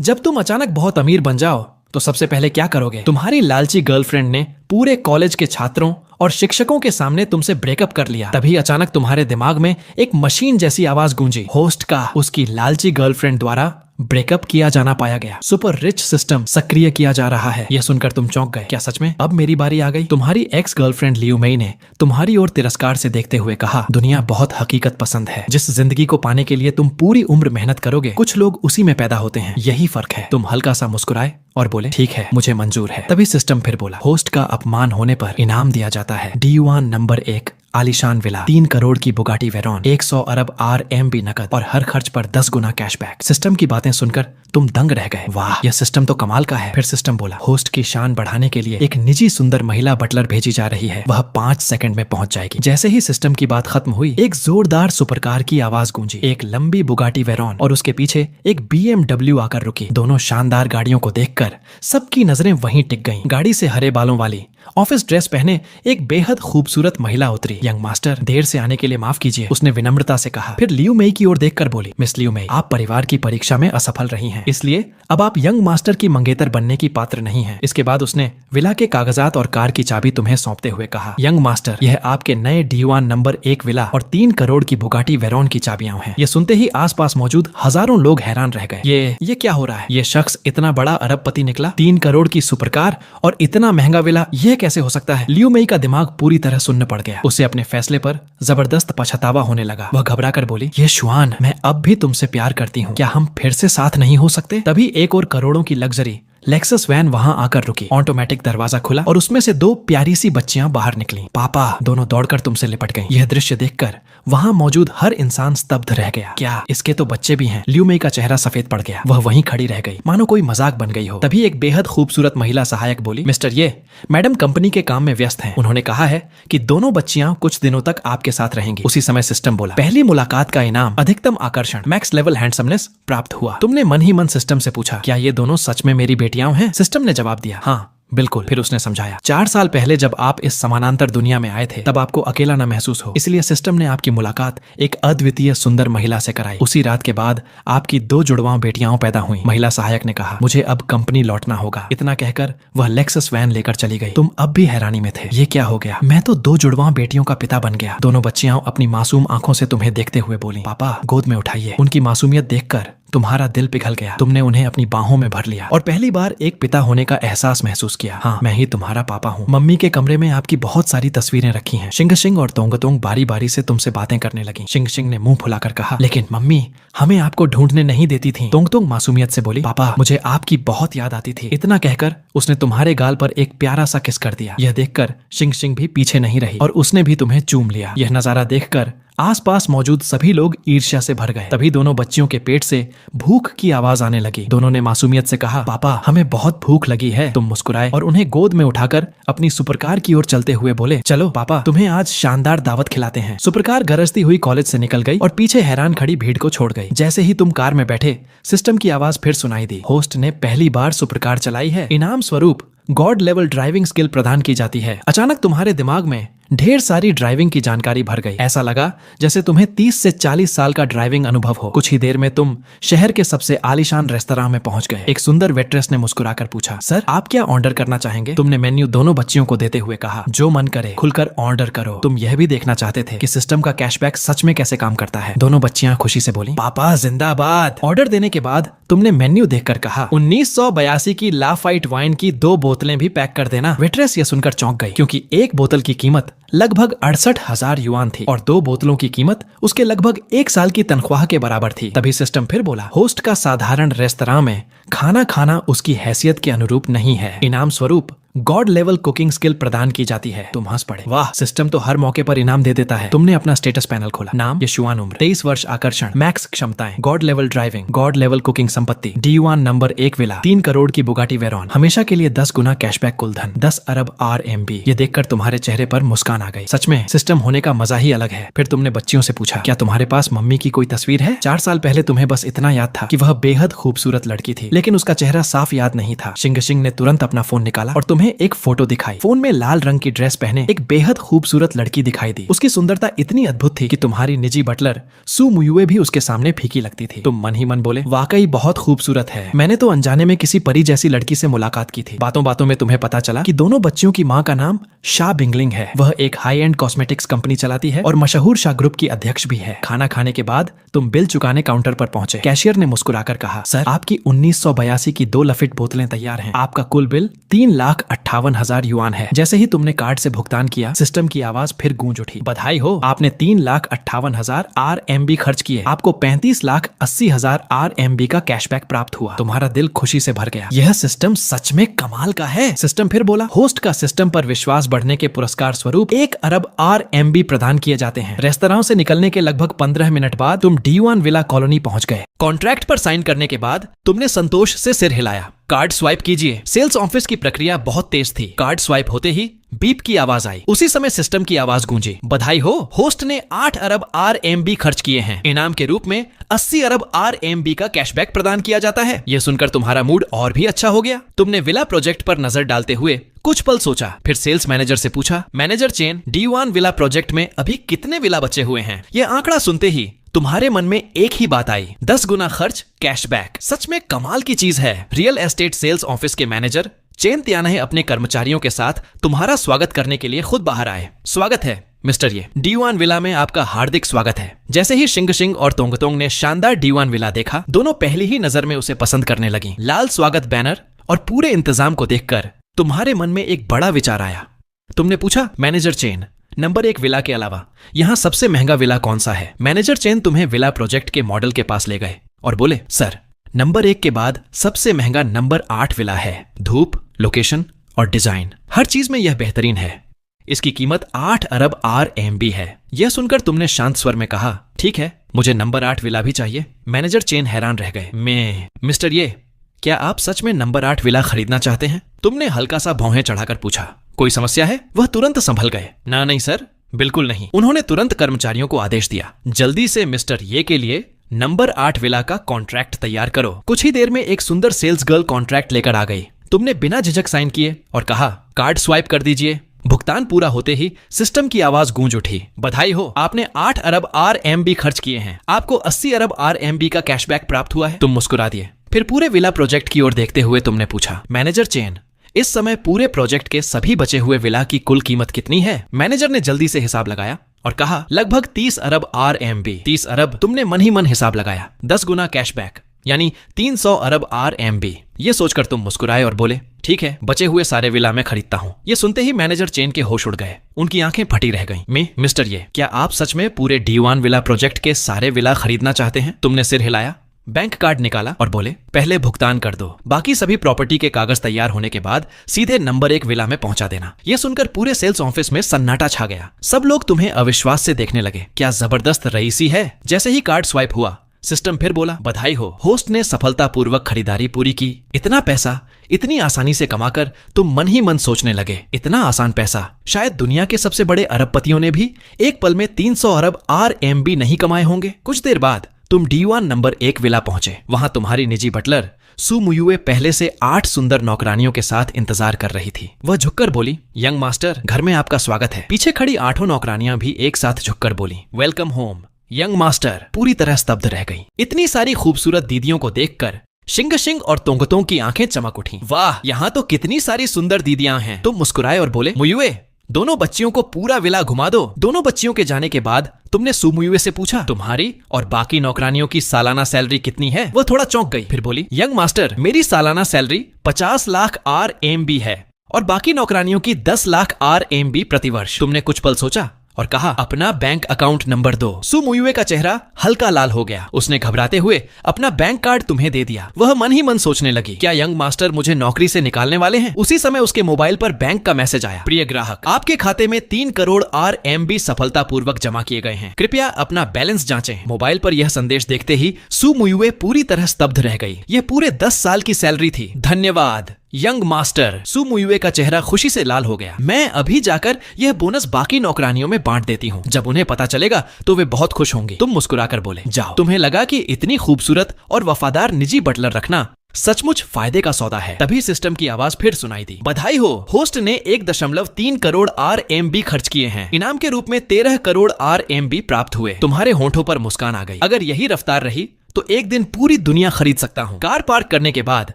जब तुम अचानक बहुत अमीर बन जाओ तो सबसे पहले क्या करोगे? तुम्हारी लालची गर्लफ्रेंड ने पूरे कॉलेज के छात्रों और शिक्षकों के सामने तुमसे ब्रेकअप कर लिया। तभी अचानक तुम्हारे दिमाग में एक मशीन जैसी आवाज गूंजी, होस्ट का उसकी लालची गर्लफ्रेंड द्वारा ब्रेकअप किया जाना पाया गया। सुपर रिच सिस्टम सक्रिय किया जा रहा है। यह सुनकर तुम चौंक गए। क्या सच में अब मेरी बारी आ गई? तुम्हारी एक्स गर्लफ्रेंड लियू मई ने तुम्हारी ओर तिरस्कार से देखते हुए कहा, दुनिया बहुत हकीकत पसंद है। जिस जिंदगी को पाने के लिए तुम पूरी उम्र मेहनत करोगे, कुछ लोग उसी में पैदा होते हैं, यही फर्क है। तुम हल्का सा मुस्कुराए और बोले, ठीक है, मुझे मंजूर है। तभी सिस्टम फिर बोला, होस्ट का अपमान होने पर इनाम दिया जाता है। D1 नंबर 1 आलीशान विला, 3 करोड़ की बुगाटी वेरॉन, 100 अरब RMB नकद और हर खर्च पर 10 गुना कैशबैक। सिस्टम की बातें सुनकर तुम दंग रह गए। वाह, यह सिस्टम तो कमाल का है। फिर सिस्टम बोला, होस्ट की शान बढ़ाने के लिए एक निजी सुंदर महिला बटलर भेजी जा रही है। वह 5 सेकंड में पहुंच जाएगी। जैसे ही सिस्टम की बात खत्म हुई, एक जोरदार सुपरकार की आवाज गूंजी। एक लंबी बुगाटी वेरॉन और उसके पीछे एक BMW आकर रुकी। दोनों शानदार गाड़ियों को देखकर सबकी नजरें वहीं टिक गईं। गाड़ी से हरे बालों वाली ऑफिस ड्रेस पहने एक बेहद खूबसूरत महिला उतरी। यंग मास्टर, देर से आने के लिए माफ कीजिए, उसने विनम्रता से कहा। फिर लियू मई की ओर देखकर बोली, मिस लियू मई, आप परिवार की परीक्षा में असफल रही हैं, इसलिए अब आप यंग मास्टर की मंगेतर बनने की पात्र नहीं हैं। इसके बाद उसने विला के कागजात और कार की चाबी तुम्हें सौंपते हुए कहा, यंग मास्टर, यह आपके नए D1 नंबर 1 विला और 3 करोड़ की बुगाटी वेरॉन की चाबियां हैं। ये सुनते ही आसपास मौजूद हजारों लोग हैरान रह गए। ये क्या हो रहा है? ये शख्स इतना बड़ा अरबपति निकला, 3 करोड़ की सुपरकार और इतना महंगा विला, ये कैसे हो सकता है? लियू मई का दिमाग पूरी तरह सुन्न पड़ गया। उसे अपने फैसले पर जबरदस्त पछतावा होने लगा। वह घबरा कर बोली, ये शुआन, मैं अब भी तुमसे प्यार करती हूँ, क्या हम फिर से साथ नहीं हो सकते? तभी एक और करोड़ों की लग्जरी लेक्सस वैन वहां आकर रुकी। ऑटोमेटिक दरवाजा खुला और उसमें से 2 प्यारी सी बच्चियां बाहर निकली। पापा, दोनों दौड़कर तुमसे लिपट गईं। यह दृश्य देखकर वहां मौजूद हर इंसान स्तब्ध रह गया। क्या इसके तो बच्चे भी हैं? लियू मई का चेहरा सफेद पड़ गया। वह वहीं खड़ी रह गई, मानो कोई मजाक बन गई हो। तभी एक बेहद खूबसूरत महिला सहायक बोली, मिस्टर, ये मैडम कंपनी के काम में व्यस्त हैं। उन्होंने कहा है कि दोनों बच्चियां कुछ दिनों तक आपके साथ रहेंगी। उसी समय सिस्टम बोला, पहली मुलाकात का इनाम अधिकतम आकर्षण, मैक्स लेवल हैंडसमनेस प्राप्त हुआ। तुमने मन ही मन सिस्टम से पूछा, क्या ये दोनों सच में मेरी बेटियां हैं? सिस्टम ने जवाब दिया, हाँ बिल्कुल। फिर उसने समझाया, 4 साल पहले जब आप इस समानांतर दुनिया में आए थे, तब आपको अकेला न महसूस हो, इसलिए सिस्टम ने आपकी मुलाकात एक अद्वितीय सुंदर महिला से कराई। उसी रात के बाद आपकी 2 जुड़वां बेटियां पैदा हुई। महिला सहायक ने कहा, मुझे अब कंपनी लौटना होगा। इतना कहकर वह लेक्सस वैन लेकर चली गई। तुम अब भी हैरानी में थे। ये क्या हो गया? मैं तो 2 जुड़वां बेटियों का पिता बन गया। दोनों बच्चियां अपनी मासूम आंखों से तुम्हें देखते हुए बोली, पापा, गोद में उठाइए। उनकी मासूमियत देखकर तुम्हारा दिल पिघल गया। तुमने उन्हें अपनी बाहों में भर लिया और पहली बार एक पिता होने का एहसास महसूस किया। हाँ, मैं ही तुम्हारा पापा हूँ। मम्मी के कमरे में आपकी बहुत सारी तस्वीरें रखी हैं। शिंग शिंग और तोंग बारी बारी से तुमसे बातें करने लगी। शिंग शिंग ने मुंह फुलाकर कहा, लेकिन मम्मी हमें आपको ढूंढने नहीं देती थी। तोंग मासूमियत से बोली, पापा, मुझे आपकी बहुत याद आती थी। इतना कहकर उसने तुम्हारे गाल पर एक प्यारा सा किस कर दिया। यह देखकर शिंग शिंग भी पीछे नहीं रही और उसने भी तुम्हें चूम लिया। यह नजारा देखकर आसपास मौजूद सभी लोग ईर्ष्या से भर गए। तभी दोनों बच्चियों के पेट से भूख की आवाज आने लगी। दोनों ने मासूमियत से कहा, पापा, हमें बहुत भूख लगी है। तुम मुस्कुराए और उन्हें गोद में उठाकर अपनी सुपरकार की ओर चलते हुए बोले, चलो पापा, तुम्हें आज शानदार दावत खिलाते हैं। सुपरकार गरजती हुई कॉलेज से निकल गई और पीछे हैरान खड़ी भीड़ को छोड़ गई। जैसे ही तुम कार में बैठे, सिस्टम की आवाज फिर सुनाई दी, होस्ट ने पहली बार सुपरकार चलाई है, इनाम स्वरूप गॉड लेवल ड्राइविंग स्किल प्रदान की जाती है। अचानक तुम्हारे दिमाग में ढेर सारी ड्राइविंग की जानकारी भर गई। ऐसा लगा जैसे तुम्हें 30 से 40 साल का ड्राइविंग अनुभव हो। कुछ ही देर में तुम शहर के सबसे आलीशान रेस्तरां में पहुंच गए। एक सुंदर वेट्रेस ने मुस्कुराकर पूछा, सर, आप क्या ऑर्डर करना चाहेंगे? तुमने मेन्यू दोनों बच्चियों को देते हुए कहा, जो मन करे खुलकर ऑर्डर करो। तुम यह भी देखना चाहते थे कि सिस्टम का कैशबैक सच में कैसे काम करता है। दोनों बच्चियां खुशी से बोली, पापा जिंदाबाद। ऑर्डर देने के बाद तुमने मेन्यू देखकर कहा, 1982 की लाफाइट वाइन की 2 बोतलें भी पैक कर देना। वेट्रेस ये सुनकर चौंक गई, क्योंकि एक बोतल की कीमत लगभग 68,000 युआन थी और 2 बोतलों की कीमत उसके लगभग 1 साल की तनख्वाह के बराबर थी। तभी सिस्टम फिर बोला, होस्ट का साधारण रेस्तरां में खाना खाना उसकी हैसियत के अनुरूप नहीं है। इनाम स्वरूप गॉड लेवल कुकिंग स्किल प्रदान की जाती है। तुम हंस पड़े। वाह, सिस्टम तो हर मौके पर इनाम दे देता है। तुमने अपना स्टेटस पैनल खोला। नाम यशुआन, उम्र 23 वर्ष, आकर्षण, मैक्स क्षमताएं, God level driving, God level cooking संपत्ति, D1 नंबर 1 विला, 3 करोड़ की बुगाटी वेरॉन, हमेशा के लिए 10 गुना कैशबैक, कुल धन 10 अरब RMB। ये देखकर तुम्हारे चेहरे पर मुस्कान आ गई। सच में सिस्टम होने का मजा ही अलग है। फिर तुमने बच्चियों से पूछा, क्या तुम्हारे पास मम्मी की कोई तस्वीर है? 4 साल पहले तुम्हें बस इतना याद था कि वह बेहद खूबसूरत लड़की थी, लेकिन उसका चेहरा साफ याद नहीं था। शिंग शिंग ने तुरंत अपना फोन निकाला और तुम्हें एक फोटो दिखाई। फोन में लाल रंग की ड्रेस पहने एक बेहद खूबसूरत लड़की दिखाई दी। उसकी सुंदरता इतनी अद्भुत थी कि तुम्हारी निजी बटलर सू मुयुए भी उसके सामने फीकी लगती थी। तुम मन ही मन बोले, वाकई बहुत खूबसूरत है। मैंने तो अनजाने में किसी परी जैसी लड़की से मुलाकात की थी। बातों बातों में तुम्हें पता चला कि दोनों बच्चियों की माँ का नाम शाह बिंगलिंग है। वह एक हाई एंड कॉस्मेटिक्स कंपनी चलाती है और मशहूर शाह ग्रुप की अध्यक्ष भी है। खाना खाने के बाद तुम बिल चुकाने काउंटर पर पहुंचे। कैशियर ने मुस्कुराकर कहा, सर आपकी 1982 की 2 लफिट बोतलें तैयार हैं। आपका कुल बिल 3,58,000 युआन है। जैसे ही तुमने कार्ड से भुगतान किया, सिस्टम की आवाज फिर गूंज उठी। बधाई हो, आपने 3,58,000 RMB खर्च किए। आपको 35,80,000 RMB का कैशबैक प्राप्त हुआ। तुम्हारा दिल खुशी से भर गया। यह सिस्टम सच में कमाल का है। सिस्टम फिर बोला, होस्ट का सिस्टम पर विश्वास बढ़ने के पुरस्कार स्वरूप 1 अरब RMB प्रदान किए जाते हैं। रेस्तरां से निकलने के लगभग 15 मिनट बाद तुम D1 विला कॉलोनी पहुंच गए। कॉन्ट्रैक्ट पर साइन करने के बाद तुमने संतोष से सिर हिलाया। कार्ड स्वाइप कीजिए। सेल्स ऑफिस की प्रक्रिया बहुत तेज थी। कार्ड स्वाइप होते ही बीप की आवाज आई। उसी समय सिस्टम की आवाज गूंजी, बधाई हो, होस्ट ने 8 अरब RMB खर्च किए हैं। इनाम के रूप में 80 अरब RMB का कैशबैक प्रदान किया जाता है। यह सुनकर तुम्हारा मूड और भी अच्छा हो गया। तुमने विला प्रोजेक्ट पर नजर डालते हुए कुछ पल सोचा, फिर सेल्स मैनेजर से पूछा, manager chain, D1 villa project में अभी कितने विला बचे हुए हैं? यह आंकड़ा सुनते ही तुम्हारे मन में एक ही बात आई, 10 गुना खर्च कैशबैक। सच में कमाल की चीज है। रियल एस्टेट सेल्स ऑफिस के मैनेजर चेन त्यानहे अपने कर्मचारियों के साथ तुम्हारा स्वागत करने के लिए खुद बाहर आए। स्वागत है मिस्टर ये, D1 विला में आपका हार्दिक स्वागत है। जैसे ही शिंग शिंग और तोंगतोंग ने शानदार D1 विला देखा, दोनों पहली ही नजर में उसे पसंद करने लगी। लाल स्वागत बैनर और पूरे इंतजाम को देखकर तुम्हारे मन में एक बड़ा विचार आया। तुमने पूछा, मैनेजर चेन, नंबर 1 विला के अलावा यहाँ सबसे महंगा विला कौन सा है? मैनेजर चेन तुम्हें विला प्रोजेक्ट के मॉडल के पास ले गए और बोले, सर नंबर 1 के बाद सबसे महंगा नंबर 8 विला है। धूप, लोकेशन और डिजाइन, हर चीज में यह बेहतरीन है। इसकी कीमत 8 अरब RMB है। यह सुनकर तुमने शांत स्वर में कहा, ठीक है, मुझे नंबर 8 विला भी चाहिए। मैनेजर चेन हैरान रह गए। मिस्टर ये, क्या आप सच में नंबर 8 विला खरीदना चाहते हैं? तुमने हल्का सा भौहें चढ़ाकर पूछा। कोई समस्या है? वह तुरंत संभल गए। ना नहीं सर, बिल्कुल नहीं। उन्होंने तुरंत कर्मचारियों को आदेश दिया, जल्दी से मिस्टर ये के लिए नंबर 8 विला का कॉन्ट्रैक्ट तैयार करो। कुछ ही देर में एक सुंदर सेल्स गर्ल कॉन्ट्रैक्ट लेकर आ गई। तुमने बिना झिझक साइन किए और कहा, कार्ड स्वाइप कर दीजिए। भुगतान पूरा होते ही सिस्टम की आवाज गूंज उठी, बधाई हो, आपने 8 अरब RMB खर्च किए हैं। आपको 80 अरब RMB का कैशबैक प्राप्त हुआ है। तुम मुस्कुरा दिए। फिर पूरे विला प्रोजेक्ट की ओर देखते हुए तुमने पूछा, मैनेजर चेन, इस समय पूरे प्रोजेक्ट के सभी बचे हुए विला की कुल कीमत कितनी है? मैनेजर ने जल्दी से हिसाब लगाया और कहा, लगभग 30 अरब RMB। 30 अरब? तुमने मन ही मन हिसाब लगाया। 10 गुना कैशबैक यानी 300 अरब RMB। ये सोचकर तुम मुस्कुराए और बोले, ठीक है, बचे हुए सारे विला मैं खरीदता हूँ। ये सुनते ही मैनेजर चेन के होश उड़ गए। उनकी आंखें फटी रह गईं। मिस्टर ये, क्या आप सच में पूरे D1 विला प्रोजेक्ट के सारे विला खरीदना चाहते हैं? तुमने सिर हिलाया, बैंक कार्ड निकाला और बोले, पहले भुगतान कर दो, बाकी सभी प्रॉपर्टी के कागज तैयार होने के बाद सीधे नंबर 1 विला में पहुंचा देना। यह सुनकर पूरे सेल्स ऑफिस में सन्नाटा छा गया। सब लोग तुम्हें अविश्वास से देखने लगे। क्या जबरदस्त रईसी है। जैसे ही कार्ड स्वाइप हुआ, सिस्टम फिर बोला, बधाई हो, होस्ट ने सफलतापूर्वक खरीदारी पूरी की। इतना पैसा इतनी आसानी से कमाकर तुम मन ही मन सोचने लगे, इतना आसान पैसा शायद दुनिया के सबसे बड़े अरबपतियों ने भी एक पल में 300 अरब RMB नहीं कमाए होंगे। कुछ देर बाद तुम D1 नंबर 1 विला पहुंचे। वहां तुम्हारी निजी बटलर सू मुयुए पहले से 8 सुंदर नौकरानियों के साथ इंतजार कर रही थी। वह झुककर बोली, यंग मास्टर, घर में आपका स्वागत है। पीछे खड़ी 8 नौकरानियां भी एक साथ झुककर बोली, वेलकम होम। यंग मास्टर पूरी तरह स्तब्ध रह गई। इतनी सारी खूबसूरत दीदियों को देखकर शिंग शिंग और तोंगतोंग की आंखें चमक उठी। वाह, यहाँ तो कितनी सारी सुंदर दीदियां हैं। तुम मुस्कुराए और बोले, मुयुए, दोनों बच्चियों को पूरा विला घुमा दो। दोनों बच्चियों के जाने के बाद तुमने सू मुयुए से पूछा, तुम्हारी और बाकी नौकरानियों की सालाना सैलरी कितनी है? वह थोड़ा चौंक गई, फिर बोली, यंग मास्टर, मेरी सालाना सैलरी 50 लाख RMB है और बाकी नौकरानियों की 10 लाख RMB प्रतिवर्ष। तुमने कुछ पल सोचा और कहा, अपना बैंक अकाउंट नंबर दो। सू मुयुए का चेहरा हल्का लाल हो गया। उसने घबराते हुए अपना बैंक कार्ड तुम्हें दे दिया। वह मन ही मन सोचने लगी, क्या यंग मास्टर मुझे नौकरी से निकालने वाले हैं? उसी समय उसके मोबाइल पर बैंक का मैसेज आया, प्रिय ग्राहक, आपके खाते में 3 करोड़ RMB सफलतापूर्वक जमा किए गए हैं, कृपया अपना बैलेंस जांचें। मोबाइल पर यह संदेश देखते ही सू मुयुए पूरी तरह स्तब्ध रह गई। यह पूरे 10 साल की सैलरी थी। धन्यवाद यंग मास्टर। सू मुयुए का चेहरा खुशी से लाल हो गया। मैं अभी जाकर यह बोनस बाकी नौकरानियों में बांट देती हूँ। जब उन्हें पता चलेगा तो वे बहुत खुश होंगी। तुम मुस्कुराकर बोले, जाओ। तुम्हें लगा कि इतनी खूबसूरत और वफादार निजी बटलर रखना सचमुच फायदे का सौदा है। तभी सिस्टम की आवाज फिर सुनाई दी। बधाई हो, होस्ट ने 1.3 करोड़ RMB खर्च किए हैं। इनाम के रूप में 13 करोड़ RMB प्राप्त हुए। तुम्हारे होंठों पर मुस्कान आ गई। अगर यही रफ्तार रही तो एक दिन पूरी दुनिया खरीद सकता हूँ। कार पार्क करने के बाद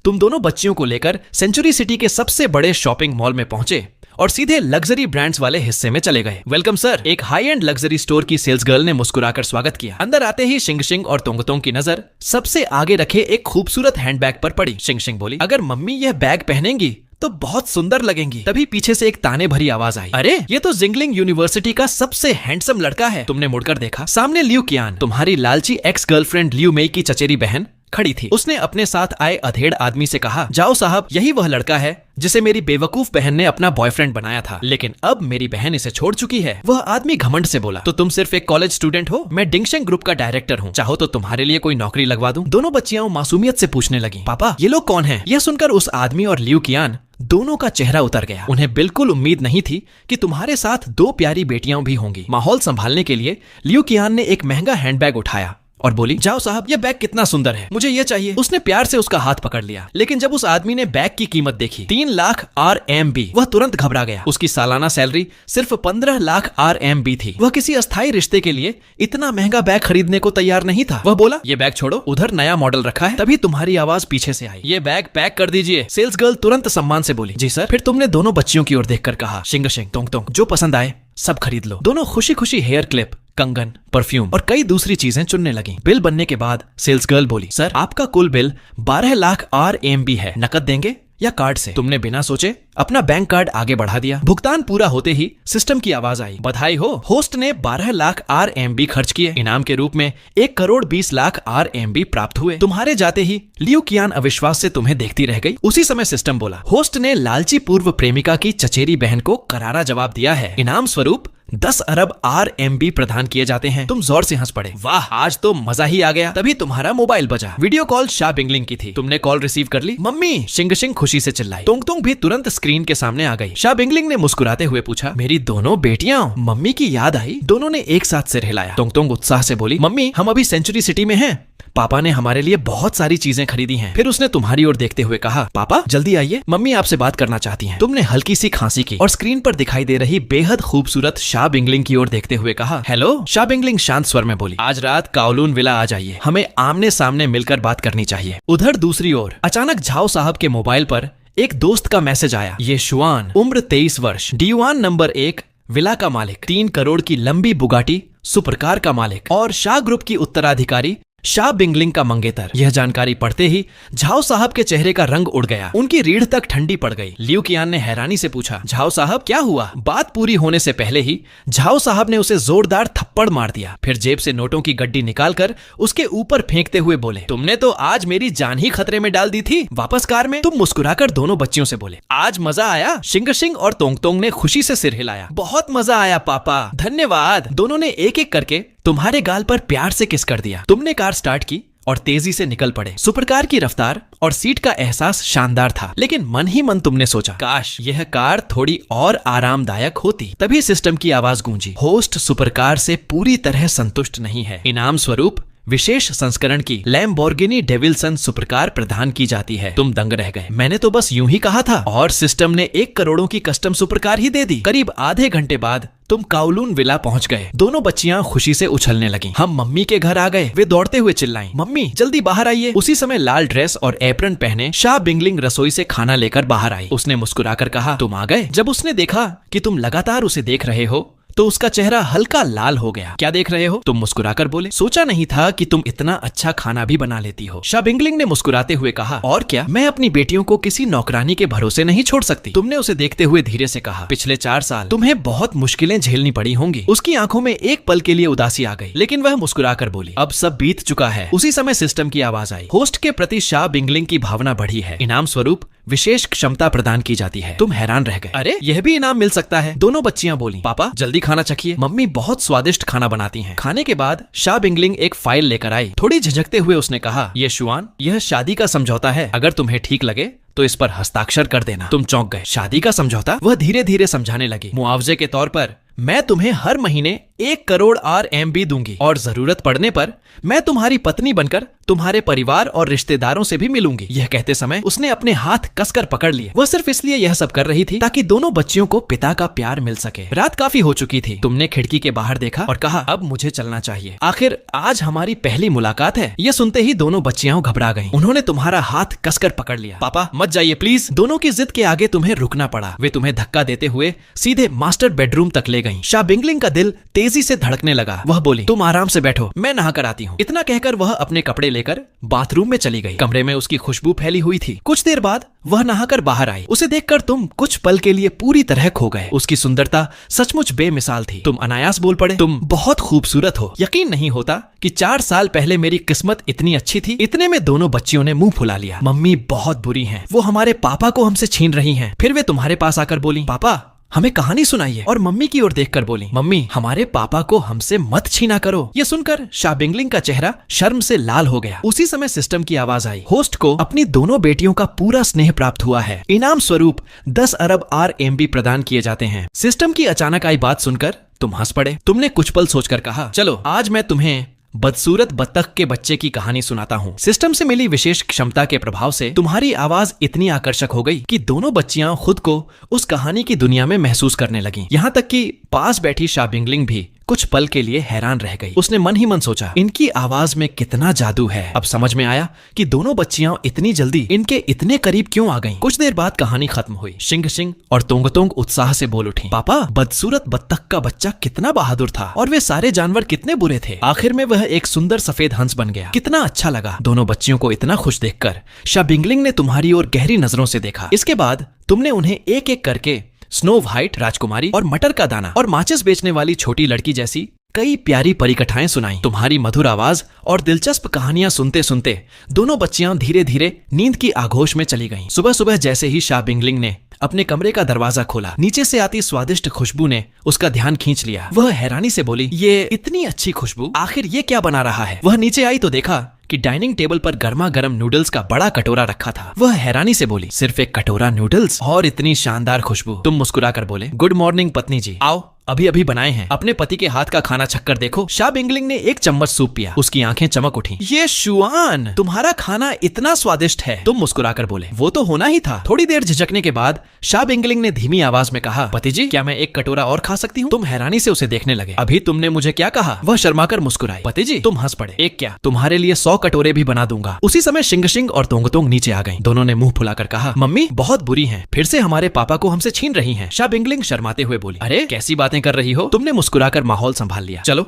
तुम दोनों बच्चियों को लेकर सेंचुरी सिटी के सबसे बड़े शॉपिंग मॉल में पहुंचे और सीधे लग्जरी ब्रांड्स वाले हिस्से में चले गए। वेलकम सर, एक हाई एंड लग्जरी स्टोर की सेल्स गर्ल ने मुस्कुराकर स्वागत किया। अंदर आते ही शिंग शिंग और तोंग की नजर सबसे आगे रखे एक खूबसूरत हैंडबैग पर पड़ी। शिंग शिंग बोली, अगर मम्मी यह बैग पहनेंगी तो बहुत सुंदर लगेंगी। तभी पीछे से एक ताने भरी आवाज आई, अरे ये तो जिंगलिंग यूनिवर्सिटी का सबसे हैंडसम लड़का है। तुमने मुड़कर देखा, सामने लियू कियान, तुम्हारी लालची एक्स गर्लफ्रेंड लियू मेई की चचेरी बहन खड़ी थी। उसने अपने साथ आए अधेड़ आदमी से कहा, जाओ साहब, यही वह लड़का है जिसे मेरी बेवकूफ बहन ने अपना बॉयफ्रेंड बनाया था, लेकिन अब मेरी बहन इसे छोड़ चुकी है। वह आदमी घमंड से बोला, तो तुम सिर्फ एक कॉलेज स्टूडेंट हो? मैं डिंगशेंग ग्रुप का डायरेक्टर हूँ, चाहो तो तुम्हारे लिए कोई नौकरी लगवा दूं। दोनों बच्चियां मासूमियत से पूछने लगी, पापा ये लोग कौन हैं? यह सुनकर उस आदमी और लियू कियान दोनों का चेहरा उतर गया। उन्हें बिल्कुल उम्मीद नहीं थी कि तुम्हारे साथ दो प्यारी बेटियां भी होंगी। माहौल संभालने के लिए लियू कियान ने एक महंगा हैंडबैग उठाया और बोली, जाओ साहब, ये बैग कितना सुंदर है, मुझे ये चाहिए। उसने प्यार से उसका हाथ पकड़ लिया, लेकिन जब उस आदमी ने बैग की कीमत देखी 3 लाख RMB, वह तुरंत घबरा गया। उसकी सालाना सैलरी सिर्फ 15 लाख RMB थी। वह किसी अस्थायी रिश्ते के लिए इतना महंगा बैग खरीदने को तैयार नहीं था। वह बोला, ये बैग छोड़ो, उधर नया मॉडल रखा है। तभी तुम्हारी आवाज पीछे से आई, ये बैग पैक कर दीजिए। सेल्स गर्ल तुरंत सम्मान से बोली, जी सर। फिर तुमने दोनों बच्चियों की ओर देखकर कहा, शिंग शिंग तोंग तोंग, जो पसंद आए सब खरीद लो। दोनों खुशी खुशी हेयर क्लिप, कंगन, परफ्यूम और कई दूसरी चीजें चुनने लगी। बिल बनने के बाद सेल्स गर्ल बोली, सर आपका कुल बिल 12 लाख RMB है, नकद देंगे या कार्ड से? तुमने बिना सोचे अपना बैंक कार्ड आगे बढ़ा दिया। भुगतान पूरा होते ही सिस्टम की आवाज आई, बधाई हो, होस्ट ने 12 लाख RMB खर्च किए। इनाम के रूप में 1 करोड़ 20 लाख RMB प्राप्त हुए। तुम्हारे जाते ही लियू कियान अविश्वास से तुम्हें देखती रह गई। उसी समय सिस्टम बोला, होस्ट ने लालची पूर्व प्रेमिका की चचेरी बहन को करारा जवाब दिया है। इनाम स्वरूप 10 अरब RMB प्रदान किए जाते हैं। तुम जोर से हंस पड़े, वाह आज तो मजा ही आ गया। तभी तुम्हारा मोबाइल बजा। वीडियो कॉल शा बिंगलिंग की थी। तुमने कॉल रिसीव कर ली। मम्मी, शिंग शिंग खुशी से चिल्लाई। तोंग तोंग भी तुरंत स्क्रीन के सामने आ गई। शा बिंगलिंग ने मुस्कुराते हुए पूछा, मेरी दोनों बेटियां? मम्मी की याद आई। दोनों ने एक साथ सिर हिलाया। तोंग तोंग उत्साह से बोली, मम्मी हम अभी सेंचुरी सिटी में हैं, पापा ने हमारे लिए बहुत सारी चीजें खरीदी हैं। फिर उसने तुम्हारी ओर देखते हुए कहा, पापा जल्दी आइए, मम्मी आपसे बात करना चाहती हैं। तुमने हल्की सी खांसी की और स्क्रीन पर दिखाई दे रही बेहद खूबसूरत शा बिंगलिंग की ओर देखते हुए कहा, हेलो। शा बिंगलिंग शांत स्वर में बोली, आज रात काओलून विला आ जाइए, हमें आमने सामने मिलकर बात करनी चाहिए। उधर दूसरी ओर अचानक झाओ साहब के मोबाइल पर एक दोस्त का मैसेज आया। ये शुआन, उम्र 23 वर्ष, डीवान नंबर 1, विला का मालिक, 3 करोड़ की लंबी बुगाटी सुपरकार का मालिक और शाह ग्रुप की उत्तराधिकारी शा बिंगलिंग का मंगेतर। यह जानकारी पढ़ते ही झाओ साहब के चेहरे का रंग उड़ गया। उनकी रीढ़ तक ठंडी पड़ गई। लियू कियान ने हैरानी से पूछा, झाओ साहब क्या हुआ? बात पूरी होने से पहले ही झाओ साहब ने उसे जोरदार थप्पड़ मार दिया। फिर जेब से नोटों की गड्डी निकालकर उसके ऊपर फेंकते हुए बोले, तुमने तो आज मेरी जान ही खतरे में डाल दी थी। वापस कार में तुम मुस्कुराकर दोनों बच्चियों से बोले, आज मजा आया? शिंग शिंग और तोंग तोंग ने खुशी से सिर हिलाया। बहुत मजा आया पापा, धन्यवाद। दोनों ने एक एक करके तुम्हारे गाल पर प्यार से किस कर दिया। तुमने कार स्टार्ट की और तेजी से निकल पड़े। सुपरकार की रफ्तार और सीट का एहसास शानदार था, लेकिन मन ही मन तुमने सोचा, काश यह कार थोड़ी और आरामदायक होती। तभी सिस्टम की आवाज गूंजी, होस्ट सुपरकार से पूरी तरह संतुष्ट नहीं है। इनाम स्वरूप विशेष संस्करण की लैम्बोर्गिनी डेविल्सन सुपरकार प्रदान की जाती है। तुम दंग रह गए। मैंने तो बस यूं ही कहा था और सिस्टम ने 1 करोड़ की कस्टम सुपरकार ही दे दी। करीब आधे घंटे बाद तुम काओलून विला पहुंच गए। दोनों बच्चियां खुशी से उछलने लगीं। हम मम्मी के घर आ गए। वे दौड़ते हुए चिल्लाईं, मम्मी जल्दी बाहर आइए। उसी समय लाल ड्रेस और एप्रन पहने शा बिंगलिंग रसोई से खाना लेकर बाहर आई। उसने मुस्कुराकर कहा, तुम आ गए। जब उसने देखा कि तुम लगातार उसे देख रहे हो तो उसका चेहरा हल्का लाल हो गया। क्या देख रहे हो? तुम मुस्कुराकर बोले, सोचा नहीं था कि तुम इतना अच्छा खाना भी बना लेती हो। शा बिंगलिंग ने मुस्कुराते हुए कहा, और क्या, मैं अपनी बेटियों को किसी नौकरानी के भरोसे नहीं छोड़ सकती। तुमने उसे देखते हुए धीरे से कहा, पिछले 4 साल तुम्हें बहुत मुश्किलें झेलनी पड़ी होंगी। उसकी आंखों में एक पल के लिए उदासी आ गई, लेकिन वह मुस्कुराकर बोली, अब सब बीत चुका है। उसी समय सिस्टम की आवाज आई, होस्ट के प्रति शा बिंगलिंग की भावना बढ़ी है। इनाम स्वरूप विशेष क्षमता प्रदान की जाती है। तुम हैरान रह गए, अरे यह भी इनाम मिल सकता है। दोनों बच्चियां बोली, पापा जल्दी खाना चखिए, मम्मी बहुत स्वादिष्ट खाना बनाती हैं। खाने के बाद शा बिंगलिंग एक फाइल लेकर आई। थोड़ी झिझकते हुए उसने कहा, ये शुआन, यह शादी का समझौता है, अगर तुम्हें ठीक लगे तो इस पर हस्ताक्षर कर देना। तुम चौंक गए। शादी का समझौता? वह धीरे धीरे समझाने लगी, मुआवजे के तौर पर मैं तुम्हें हर महीने 1 करोड़ RMB दूंगी और जरूरत पड़ने पर मैं तुम्हारी पत्नी बनकर तुम्हारे परिवार और रिश्तेदारों से भी मिलूंगी। यह कहते समय उसने अपने हाथ कसकर पकड़ लिए। वह सिर्फ इसलिए यह सब कर रही थी ताकि दोनों बच्चियों को पिता का प्यार मिल सके। रात काफी हो चुकी थी। तुमने खिड़की के बाहर देखा और कहा, अब मुझे चलना चाहिए। आखिर आज हमारी पहली मुलाकात है। यह सुनते ही दोनों बच्चियां घबरा गईं। उन्होंने तुम्हारा हाथ कसकर पकड़ लिया। पापा मत जाइए प्लीज। दोनों की जिद के आगे तुम्हें रुकना पड़ा। वे तुम्हें धक्का देते हुए सीधे मास्टर बेडरूम तक ले गईं। शा बिंगलिंग का दिल तेजी से धड़कने लगा। वह बोली, तुम आराम से बैठो, मैं नहा कर आती हूँ। इतना कहकर वह अपने कपड़े लेकर बाथरूम में चली गई। कमरे में उसकी खुशबू फैली हुई थी। कुछ देर बाद वह नहाकर बाहर आई। उसे देखकर तुम कुछ पल के लिए पूरी तरह खो गए। उसकी सुंदरता सचमुच बेमिसाल थी। तुम अनायास बोल पड़े, तुम बहुत खूबसूरत हो। यकीन नहीं होता कि 4 साल पहले मेरी किस्मत इतनी अच्छी थी। इतने में दोनों बच्चियों ने मुंह फुला लिया। मम्मी बहुत बुरी हैं। वो हमारे पापा को हमसे छीन रही हैं। फिर वे तुम्हारे पास आकर बोली, पापा हमें कहानी सुनाइए। और मम्मी की ओर देखकर बोली, मम्मी हमारे पापा को हमसे मत छीना करो। ये सुनकर शा बिंगलिंग का चेहरा शर्म से लाल हो गया। उसी समय सिस्टम की आवाज आई, होस्ट को अपनी दोनों बेटियों का पूरा स्नेह प्राप्त हुआ है। इनाम स्वरूप 10 अरब RMB प्रदान किए जाते हैं। सिस्टम की अचानक आई बात सुनकर तुम हंस पड़े। तुमने कुछ पल सोचकर कहा, चलो आज मैं तुम्हें बदसूरत बत्तख के बच्चे की कहानी सुनाता हूँ। सिस्टम से मिली विशेष क्षमता के प्रभाव से तुम्हारी आवाज इतनी आकर्षक हो गई कि दोनों बच्चियां खुद को उस कहानी की दुनिया में महसूस करने लगीं। यहाँ तक कि पास बैठी शा बिंगलिंग भी कुछ पल के लिए हैरान रह गई। उसने मन ही मन सोचा, इनकी आवाज में कितना जादू है। अब समझ में आया कि दोनों बच्चियां इतनी जल्दी इनके इतने करीब क्यों आ गईं। कुछ देर बाद कहानी खत्म हुई। शिंग शिंग और तोंग उत्साह से बोल उठी, पापा बदसूरत बत्तख का बच्चा कितना बहादुर था और वे सारे जानवर कितने बुरे थे। आखिर में वह एक सुंदर सफेद हंस बन गया। कितना अच्छा लगा। दोनों बच्चियों को इतना खुश देखकर शा बिंगलिंग ने तुम्हारी ओर गहरी नजरों से देखा। इसके बाद तुमने उन्हें एक एक करके स्नो व्हाइट राजकुमारी और मटर का दाना और माचिस बेचने वाली छोटी लड़की जैसी कई प्यारी परिकथाएं सुनाई। तुम्हारी मधुर आवाज और दिलचस्प कहानियां सुनते सुनते दोनों बच्चियां धीरे धीरे नींद की आगोश में चली गईं। सुबह सुबह जैसे ही शा बिंगलिंग ने अपने कमरे का दरवाजा खोला, नीचे से आती स्वादिष्ट खुशबू ने उसका ध्यान खींच लिया। वह हैरानी से बोली, ये इतनी अच्छी खुशबू, आखिर ये क्या बना रहा है। वह नीचे आई तो देखा कि डाइनिंग टेबल पर गर्मा गर्म नूडल्स का बड़ा कटोरा रखा था। वह हैरानी से बोली, सिर्फ एक कटोरा नूडल्स और इतनी शानदार खुशबू। तुम मुस्कुराकर बोले, गुड मॉर्निंग पत्नी जी, आओ अभी अभी बनाए हैं। अपने पति के हाथ का खाना छककर देखो। शा बिंगलिंग ने एक चम्मच सूप पिया। उसकी आंखें चमक उठी। ये शुआन, तुम्हारा खाना इतना स्वादिष्ट है। तुम मुस्कुराकर बोले, वो तो होना ही था। थोड़ी देर झिझकने के बाद शा बिंगलिंग ने धीमी आवाज में कहा, पति जी क्या मैं एक कटोरा और खा सकती हूँ। तुम हैरानी से उसे देखने लगे। अभी तुमने मुझे क्या कहा। वह शर्माकर मुस्कुराई। पति जी तुम हंस पड़े। एक क्या, तुम्हारे लिए 100 कटोरे भी बना दूंगा। उसी समय शिंग शिंग और तोंग नीचे आ गई। दोनों ने मुंह फुलाकर कहा, मम्मी बहुत बुरी हैं, फिर से हमारे पापा को हमसे छीन रही हैं। शा बिंगलिंग शर्माते हुए बोली, अरे कैसी बातें कर रही हो। तुमने मुस्कुराकर माहौल संभाल लिया। चलो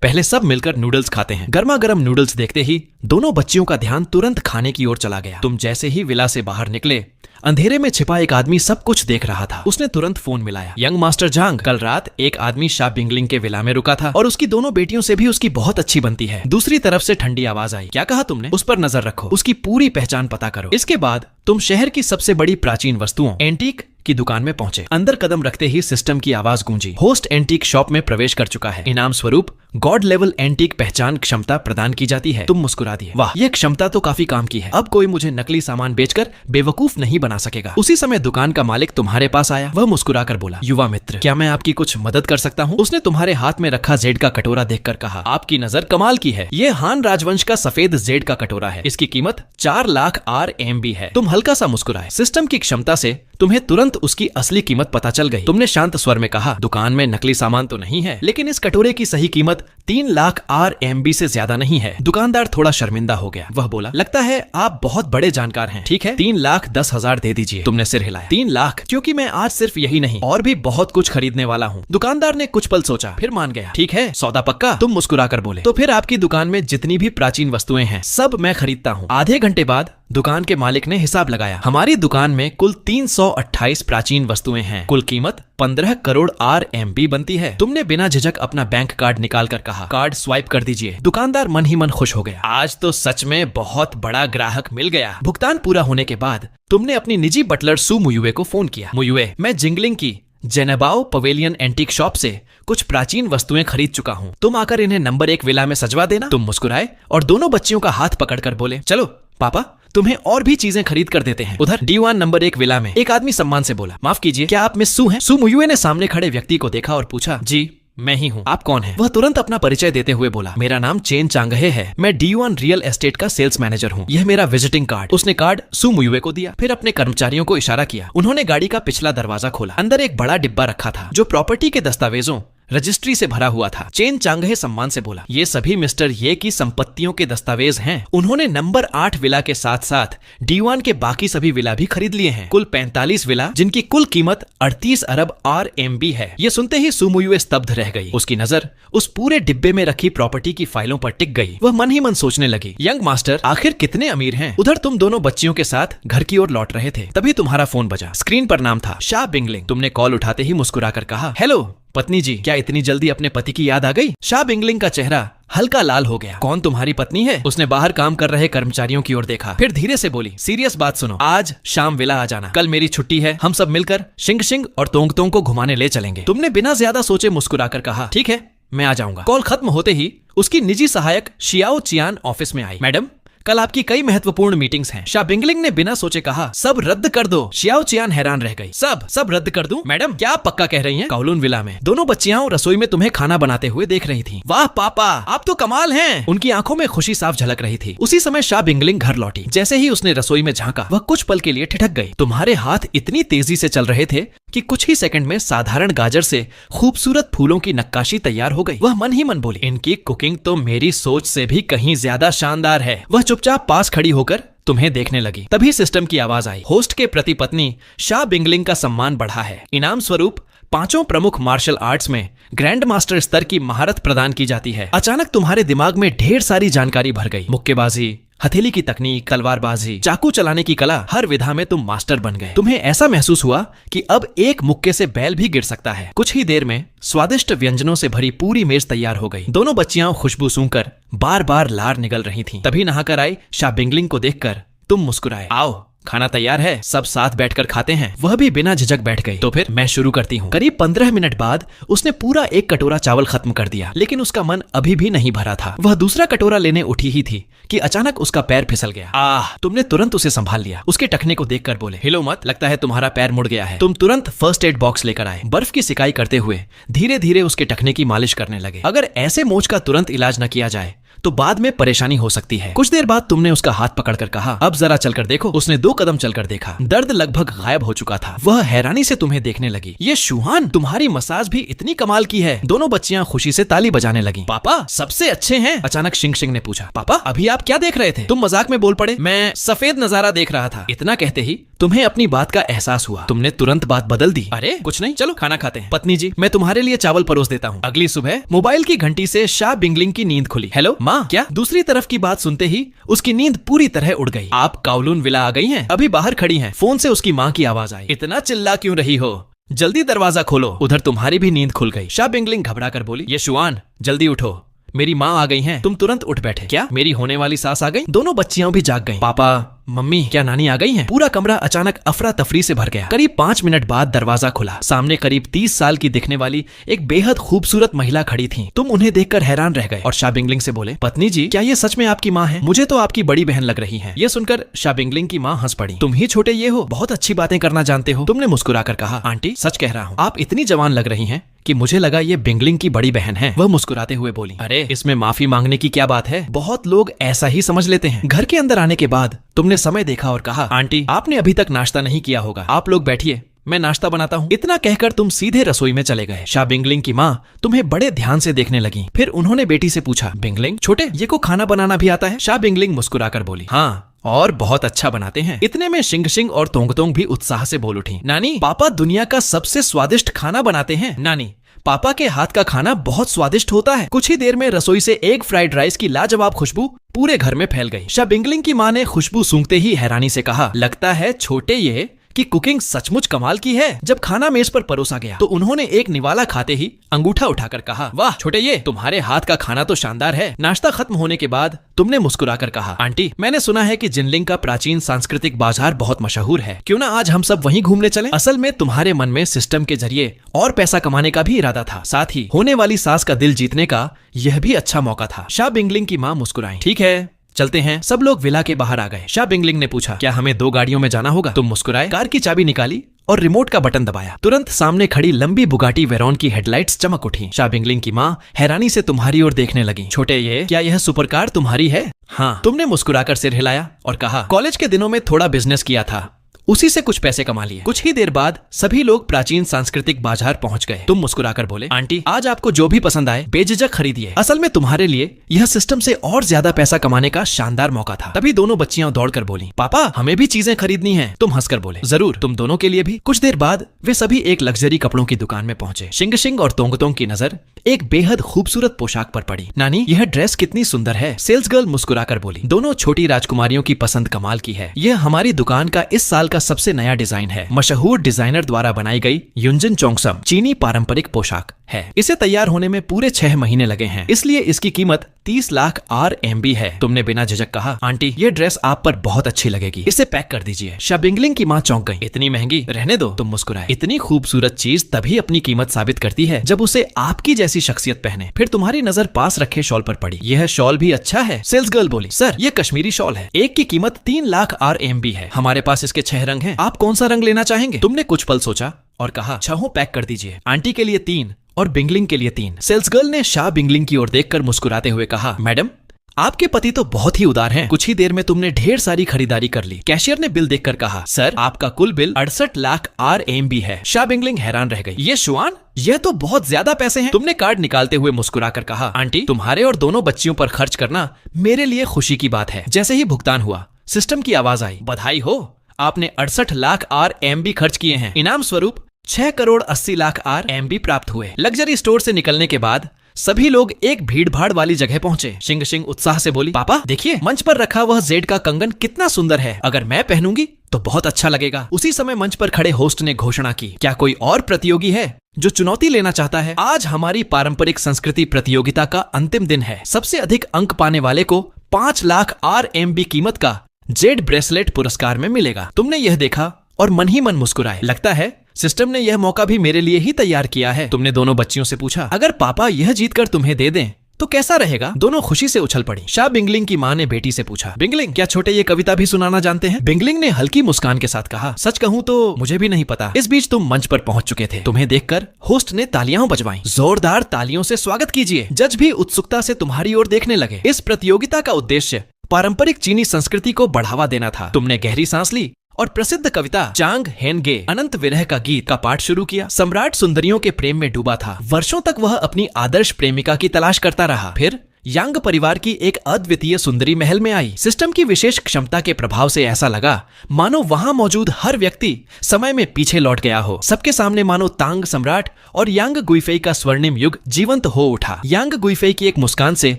पहले सब मिलकर नूडल्स खाते हैं। गर्मा गर्म नूडल्स देखते ही दोनों बच्चियों का ध्यान तुरंत खाने की ओर चला गया। तुम जैसे ही विला से बाहर निकले, अंधेरे में छिपा एक आदमी सब कुछ देख रहा था। उसने तुरंत फोन मिलाया। यंग मास्टर जांग, कल रात एक आदमी शा बिंगलिंग के विला में रुका था और उसकी दोनों बेटियों से भी उसकी बहुत अच्छी बनती है। दूसरी तरफ से ठंडी आवाज आई, क्या कहा तुमने। उस पर नजर रखो, उसकी पूरी पहचान पता करो। इसके बाद तुम शहर की सबसे बड़ी प्राचीन वस्तुओं एंटीक की दुकान में पहुंचे। अंदर कदम रखते ही सिस्टम की आवाज गूंजी, होस्ट एंटीक शॉप में प्रवेश कर चुका है। इनाम स्वरूप गॉड लेवल एंटीक पहचान क्षमता प्रदान की जाती है। तुम मुस्कुरा दिए, वाह यह क्षमता तो काफी काम की है। अब कोई मुझे नकली सामान बेचकर बेवकूफ नहीं बना सकेगा। उसी समय दुकान का मालिक तुम्हारे पास आया। वह मुस्कुराकर बोला, युवा मित्र क्या मैं आपकी कुछ मदद कर सकता हूँ। उसने तुम्हारे हाथ में रखा जेड का कटोरा देखकर कहा, आपकी नजर कमाल की है। ये हान राजवंश का सफेद जेड का कटोरा है। इसकी कीमत 4 लाख RMB है। तुम हल्का सा मुस्कुराए। सिस्टम की क्षमता से तुम्हें तुरंत उसकी असली कीमत पता चल गई। तुमने शांत स्वर में कहा, दुकान में नकली सामान तो नहीं है, लेकिन इस कटोरे की सही कीमत 3 लाख RMB से ज्यादा नहीं है। दुकानदार थोड़ा शर्मिंदा हो गया। वह बोला, लगता है आप बहुत बड़े जानकार हैं। ठीक है 3,10,000 दे दीजिए। तुमने सिर हिलाया। 3 लाख, क्योंकि मैं आज सिर्फ यही नहीं और भी बहुत कुछ खरीदने वाला हूँ। दुकानदार ने कुछ पल सोचा, फिर मान गया। ठीक है सौदा पक्का। तुम मुस्कुराकर बोले, तो फिर आपकी दुकान में जितनी भी प्राचीन वस्तुएं हैं सब मैं खरीदता हूँ। आधे घंटे बाद दुकान के मालिक ने हिसाब लगाया। हमारी दुकान में कुल 328 प्राचीन वस्तुएं हैं। कुल कीमत 15 करोड़ RMB बनती है। तुमने बिना झिझक अपना बैंक कार्ड निकाल कर कहा, कार्ड स्वाइप कर दीजिए। दुकानदार मन ही मन खुश हो गया। आज तो सच में बहुत बड़ा ग्राहक मिल गया। भुगतान पूरा होने के बाद तुमने अपनी निजी बटलर सू मुयुए को फोन किया। मुयुए, मैं जिंगलिंग की जेनेबाओ पवेलियन एंटीक शॉप से कुछ प्राचीन वस्तुएं खरीद चुका हूँ। तुम आकर इन्हें नंबर 1 विला में सजवा देना। तुम मुस्कुराए और दोनों बच्चियों का हाथ पकड़कर बोले, चलो पापा तुम्हें और भी चीजें खरीद कर देते हैं। उधर D1 नंबर 1 विला में एक आदमी सम्मान से बोला, माफ कीजिए, क्या आप मिस सू हैं? सू मुयुए ने सामने खड़े व्यक्ति को देखा और पूछा, जी मैं ही हूँ, आप कौन हैं? वह तुरंत अपना परिचय देते हुए बोला, मेरा नाम चेन चांगहे है, मैं D1 रियल एस्टेट का सेल्स मैनेजर हूँ, यह मेरा विजिटिंग कार्ड। उसने कार्ड सू मुयुए को दिया, फिर अपने कर्मचारियों को इशारा किया। उन्होंने गाड़ी का पिछला दरवाजा खोला। अंदर एक बड़ा डिब्बा रखा था जो प्रॉपर्टी के दस्तावेजों रजिस्ट्री से भरा हुआ था। चेन चांगहे सम्मान से बोला, ये सभी मिस्टर ये की संपत्तियों के दस्तावेज हैं। उन्होंने नंबर 8 विला के साथ साथ D1 के बाकी सभी विला भी खरीद लिए हैं, कुल 45 विला, जिनकी कुल कीमत 38 अरब RMB है। ये सुनते ही सू मुयुए स्तब्ध रह गई। उसकी नजर उस पूरे डिब्बे में रखी प्रॉपर्टी की फाइलों पर टिक गई। वह मन ही मन सोचने लगी, यंग मास्टर आखिर कितने अमीर हैं। उधर तुम दोनों बच्चियों के साथ घर की ओर लौट रहे थे, तभी तुम्हारा फोन बजा। स्क्रीन पर नाम था शाह बिंगलिंग। तुमने कॉल उठाते ही मुस्कुराकर कहा, हेलो पत्नी जी, क्या इतनी जल्दी अपने पति की याद आ गई? शाह बिंगलिंग का चेहरा हल्का लाल हो गया। कौन तुम्हारी पत्नी है? उसने बाहर काम कर रहे कर्मचारियों की ओर देखा, फिर धीरे से बोली, सीरियस बात सुनो, आज शाम विला आ जाना, कल मेरी छुट्टी है, हम सब मिलकर शिंग शिंग और तोंग तोंग को घुमाने ले चलेंगे। तुमने बिना ज्यादा सोचे मुस्कुराकर कहा, ठीक है मैं आ जाऊंगा। कॉल खत्म होते ही उसकी निजी सहायक शियाओ चियान ऑफिस में आई। मैडम, कल आपकी कई महत्वपूर्ण मीटिंग्स हैं। शाह बिंगलिंग ने बिना सोचे कहा, सब रद्द कर दो। शियाओ चियान हैरान रह गई, सब रद्द कर दूं? मैडम, क्या आप पक्का कह रही हैं? काउलून विला में दोनों बच्चियां रसोई में तुम्हें खाना बनाते हुए देख रही थीं। वाह पापा, आप तो कमाल हैं। उनकी आंखों में खुशी साफ झलक रही थी। उसी समय शाह बिंगलिंग घर लौटी। जैसे ही उसने रसोई में झांका, वह कुछ पल के लिए ठिठक गई। तुम्हारे हाथ इतनी तेजी से चल रहे थे कि कुछ ही सेकंड में साधारण गाजर से खूबसूरत फूलों की नक्काशी तैयार हो गई। वह मन ही मन बोली, इनकी कुकिंग तो मेरी सोच से भी कहीं ज्यादा शानदार है। वह चुपचाप पास खड़ी होकर तुम्हें देखने लगी। तभी सिस्टम की आवाज आई, होस्ट के प्रति पत्नी शाह बिंगलिंग का सम्मान बढ़ा है। इनाम स्वरूप 5 प्रमुख मार्शल आर्ट्स में ग्रैंड मास्टर स्तर की महारत प्रदान की जाती है। अचानक तुम्हारे दिमाग में ढेर सारी जानकारी भर गई। मुक्केबाजी, हथेली की तकनीक, तलवारबाजी, चाकू चलाने की कला, हर विधा में तुम मास्टर बन गए। तुम्हें ऐसा महसूस हुआ कि अब एक मुक्के से बैल भी गिर सकता है। कुछ ही देर में स्वादिष्ट व्यंजनों से भरी पूरी मेज तैयार हो गई। दोनों बच्चियां खुशबू सूंघकर बार बार लार निगल रही थीं। तभी नहाकर आई शाह बिंगलिंग को देखकर तुम मुस्कुराए। आओ, खाना तैयार है, सब साथ बैठकर खाते हैं। वह भी बिना झिझक बैठ गई। तो फिर मैं शुरू करती हूँ। करीब 15 मिनट बाद उसने पूरा एक कटोरा चावल खत्म कर दिया, लेकिन उसका मन अभी भी नहीं भरा था। वह दूसरा कटोरा लेने उठी ही थी कि अचानक उसका पैर फिसल गया। तुमने तुरंत उसे संभाल लिया। उसके टखने को देखकर बोले, हिलो मत, लगता है तुम्हारा पैर मुड़ गया है। तुम तुरंत फर्स्ट एड बॉक्स लेकर आए। बर्फ की सिकाई करते हुए धीरे धीरे उसके टखने की मालिश करने लगे। अगर ऐसे मोच का तुरंत इलाज न किया जाए तो बाद में परेशानी हो सकती है। कुछ देर बाद तुमने उसका हाथ पकड़कर कहा, अब जरा चलकर देखो। उसने 2 कदम चलकर देखा। दर्द लगभग गायब हो चुका था। वह हैरानी से तुम्हें देखने लगी। ये शुहान, तुम्हारी मसाज भी इतनी कमाल की है। दोनों बच्चियां खुशी से ताली बजाने लगी। पापा सबसे अच्छे हैं। अचानक शिंग शिंग ने पूछा, पापा अभी आप क्या देख रहे थे? तुम मजाक में बोल पड़े, मैं सफेद नजारा देख रहा था। इतना कहते ही तुम्हें अपनी बात का एहसास हुआ। तुमने तुरंत बात बदल दी। अरे कुछ नहीं, चलो खाना खाते हैं। पत्नी जी, मैं तुम्हारे लिए चावल परोस देता हूँ। अगली सुबह मोबाइल की घंटी से शाह बिंगलिंग की नींद खुली। हेलो माँ, क्या? दूसरी तरफ की बात सुनते ही उसकी नींद पूरी तरह उड़ गई। आप काउलून विला आ गई हैं? अभी बाहर खड़ी हैं। फोन से उसकी माँ की आवाज आई, इतना चिल्ला क्यों रही हो? जल्दी दरवाजा खोलो। उधर तुम्हारी भी नींद खुल गई। शाह बिंगलिंग घबरा कर बोली, ये शुआन, जल्दी उठो, मेरी माँ आ गई हैं। तुम तुरंत उठ बैठे। क्या मेरी होने वाली सास आ गई? दोनों बच्चियां भी जाग गईं। पापा, मम्मी, क्या नानी आ गई हैं? पूरा कमरा अचानक अफरा तफरी से भर गया। करीब 5 मिनट बाद दरवाजा खुला। सामने करीब 30 साल की दिखने वाली एक बेहद खूबसूरत महिला खड़ी थी। तुम उन्हें देखकर हैरान रह गए और शाह बिंगलिंग से बोले, पत्नी जी, क्या ये सच में आपकी माँ है? मुझे तो आपकी बड़ी बहन लग रही है। ये सुनकर शाह बिंगलिंग की माँ हंस पड़ी। तुम ही छोटे ये हो, बहुत अच्छी बातें करना जानते हो। तुमने मुस्कुराकर कहा, आंटी सच कह रहा हूँ, आप इतनी जवान लग रही हैं कि मुझे लगा ये बिंगलिंग की बड़ी बहन है। वह मुस्कुराते हुए बोली, अरे इसमें माफी मांगने की क्या बात है? बहुत लोग ऐसा ही समझ लेते हैं। घर के अंदर आने के बाद तुमने समय देखा और कहा, आंटी आपने अभी तक नाश्ता नहीं किया होगा, आप लोग बैठिए, मैं नाश्ता बनाता हूँ। इतना कहकर तुम सीधे रसोई में चले गए। शाह बिंगलिंग की माँ तुम्हें बड़े ध्यान से देखने लगी। फिर उन्होंने बेटी से पूछा, बिंगलिंग छोटे, ये को खाना बनाना भी आता है? शाह बिंगलिंग मुस्कुराकर बोली, हाँ, और बहुत अच्छा बनाते हैं। इतने में शिंग शिंग और तोंग तोंग भी उत्साह से बोल उठी, नानी पापा दुनिया का सबसे स्वादिष्ट खाना बनाते हैं। नानी, पापा के हाथ का खाना बहुत स्वादिष्ट होता है। कुछ ही देर में रसोई से एग फ्राइड राइस की लाजवाब खुशबू पूरे घर में फैल गई। शाह बिंगलिंग की माँ ने खुशबू सूंघते ही हैरानी से कहा, लगता है छोटे ये कि कुकिंग सचमुच कमाल की है। जब खाना मेज पर परोसा गया तो उन्होंने एक निवाला खाते ही अंगूठा उठाकर कहा, वाह छोटे, ये तुम्हारे हाथ का खाना तो शानदार है। नाश्ता खत्म होने के बाद तुमने मुस्कुराकर कहा, आंटी मैंने सुना है कि जिनलिंग का प्राचीन सांस्कृतिक बाजार बहुत मशहूर है, क्यों ना आज हम सब वहीं घूमने चलें? असल में तुम्हारे मन में सिस्टम के जरिए और पैसा कमाने का भी इरादा था, साथ ही होने वाली सास का दिल जीतने का यह भी अच्छा मौका था। शाह बिंगलिंग की माँ मुस्कुराई, ठीक है चलते हैं। सब लोग विला के बाहर आ गए। शा बिंगलिंग ने पूछा, क्या हमें 2 गाड़ियों में जाना होगा? तुम मुस्कुराए, कार की चाबी निकाली और रिमोट का बटन दबाया। तुरंत सामने खड़ी लंबी बुगाटी वेरॉन की हेडलाइट्स चमक उठी। शा बिंगलिंग की माँ हैरानी से तुम्हारी ओर देखने लगी। छोटे, ये क्या यह सुपर कार तुम्हारी है? हाँ। तुमने मुस्कुराकर सिर हिलाया और कहा, कॉलेज के दिनों में थोड़ा बिजनेस किया था, उसी से कुछ पैसे कमा लिए। कुछ ही देर बाद सभी लोग प्राचीन सांस्कृतिक बाजार पहुंच गए। तुम मुस्कुराकर बोले, आंटी आज आपको जो भी पसंद आए बेझिझक खरीदिए। असल में तुम्हारे लिए यह सिस्टम से और ज्यादा पैसा कमाने का शानदार मौका था। तभी दोनों बच्चियां दौड़कर बोली, पापा हमें भी चीजें खरीदनी हैं। तुम हंसकर बोले, जरूर, तुम दोनों के लिए भी। कुछ देर बाद वे सभी एक लग्जरी कपड़ों की दुकान में पहुंचे। शिंग शिंग और तोंग की नजर एक बेहद खूबसूरत पोशाक पर पड़ी। नानी यह ड्रेस कितनी सुंदर है, सेल्स गर्ल मुस्कुराकर बोली। दोनों छोटी राजकुमारियों की पसंद कमाल की है। यह हमारी दुकान का इस साल का सबसे नया डिजाइन है। मशहूर डिजाइनर द्वारा बनाई गई युंजिन चोंगसम चीनी पारंपरिक पोशाक है। इसे तैयार होने में पूरे 6 महीने लगे हैं, इसलिए इसकी कीमत 30 लाख RMB है। तुमने बिना झिझक कहा, आंटी ये ड्रेस आप पर बहुत अच्छी लगेगी, इसे पैक कर दीजिए। शा बिंगलिंग की माँ चौंक गई। इतनी महंगी? रहने दो। तुम मुस्कुराए। इतनी खूबसूरत चीज तभी अपनी कीमत साबित करती है जब उसे आपकी जैसी शख्सियत पहने। फिर तुम्हारी नजर पास रखे शॉल पर पड़ी। यह शॉल भी अच्छा है। सेल्स गर्ल बोली, सर ये कश्मीरी शॉल है, एक की कीमत 3 लाख RMB है। हमारे पास इसके 6 रंग हैं, आप कौन सा रंग लेना चाहेंगे? तुमने कुछ पल सोचा और कहा, 6 पैक कर दीजिए। आंटी के लिए 3 और बिंगलिंग के लिए 3। सेल्स गर्ल ने शाह बिंगलिंग की ओर देखकर मुस्कुराते हुए कहा, मैडम आपके पति तो बहुत ही उदार हैं। कुछ ही देर में तुमने ढेर सारी खरीदारी कर ली। कैशियर ने बिल देखकर कहा, सर आपका कुल बिल 68 लाख RMB है। शाह बिंगलिंग हैरान रह गई। ये शुआन, यह तो बहुत ज्यादा पैसे हैं। तुमने कार्ड निकालते हुए मुस्कुराकर कहा, आंटी तुम्हारे और दोनों बच्चियों पर खर्च करना मेरे लिए खुशी की बात है। जैसे ही भुगतान हुआ सिस्टम की आवाज आई, बधाई हो, आपने 68 लाख RMB खर्च किए हैं। इनाम स्वरूप 6 करोड़ 80 लाख RMB प्राप्त हुए। लग्जरी स्टोर से निकलने के बाद सभी लोग एक भीड़ भाड़ वाली जगह पहुंचे। शिंग शिंग उत्साह से बोली, पापा देखिए मंच पर रखा वह जेड का कंगन कितना सुंदर है, अगर मैं पहनूंगी तो बहुत अच्छा लगेगा। उसी समय मंच पर खड़े होस्ट ने घोषणा की, क्या कोई और प्रतियोगी है जो चुनौती लेना चाहता है? आज हमारी पारंपरिक संस्कृति प्रतियोगिता का अंतिम दिन है। सबसे अधिक अंक पाने वाले को 5 लाख RMB कीमत का जेड ब्रेसलेट पुरस्कार में मिलेगा। तुमने यह देखा और मन ही मन मुस्कुराए। लगता है सिस्टम ने यह मौका भी मेरे लिए ही तैयार किया है। तुमने दोनों बच्चियों से पूछा, अगर पापा यह जीतकर तुम्हें दे दें तो कैसा रहेगा? दोनों खुशी से उछल पड़ी। शाह बिंगलिंग की माँ ने बेटी से पूछा, बिंगलिंग क्या छोटे ये कविता भी सुनाना जानते हैं? बिंगलिंग ने हल्की मुस्कान के साथ कहा, सच कहूँ तो मुझे भी नहीं पता। इस बीच तुम मंच पर पहुंच चुके थे। तुम्हें देखकर होस्ट ने तालियां बजवाई। जोरदार तालियों से स्वागत कीजिए। जज भी उत्सुकता से तुम्हारी ओर देखने लगे। इस प्रतियोगिता का उद्देश्य पारंपरिक चीनी संस्कृति को बढ़ावा देना था। तुमने गहरी सांस ली और प्रसिद्ध कविता चांग हेनगे अनंत विरह का गीत का पाठ शुरू किया। सम्राट सुंदरियों के प्रेम में डूबा था। वर्षों तक वह अपनी आदर्श प्रेमिका की तलाश करता रहा। फिर यांग परिवार की एक अद्वितीय सुंदरी महल में आई। सिस्टम की विशेष क्षमता के प्रभाव से ऐसा लगा मानो वहां मौजूद हर व्यक्ति समय में पीछे लौट गया हो। सबके सामने मानो तांग सम्राट और यांग गुइफेई का स्वर्णिम युग जीवंत हो उठा। यांग गुइफेई की एक मुस्कान से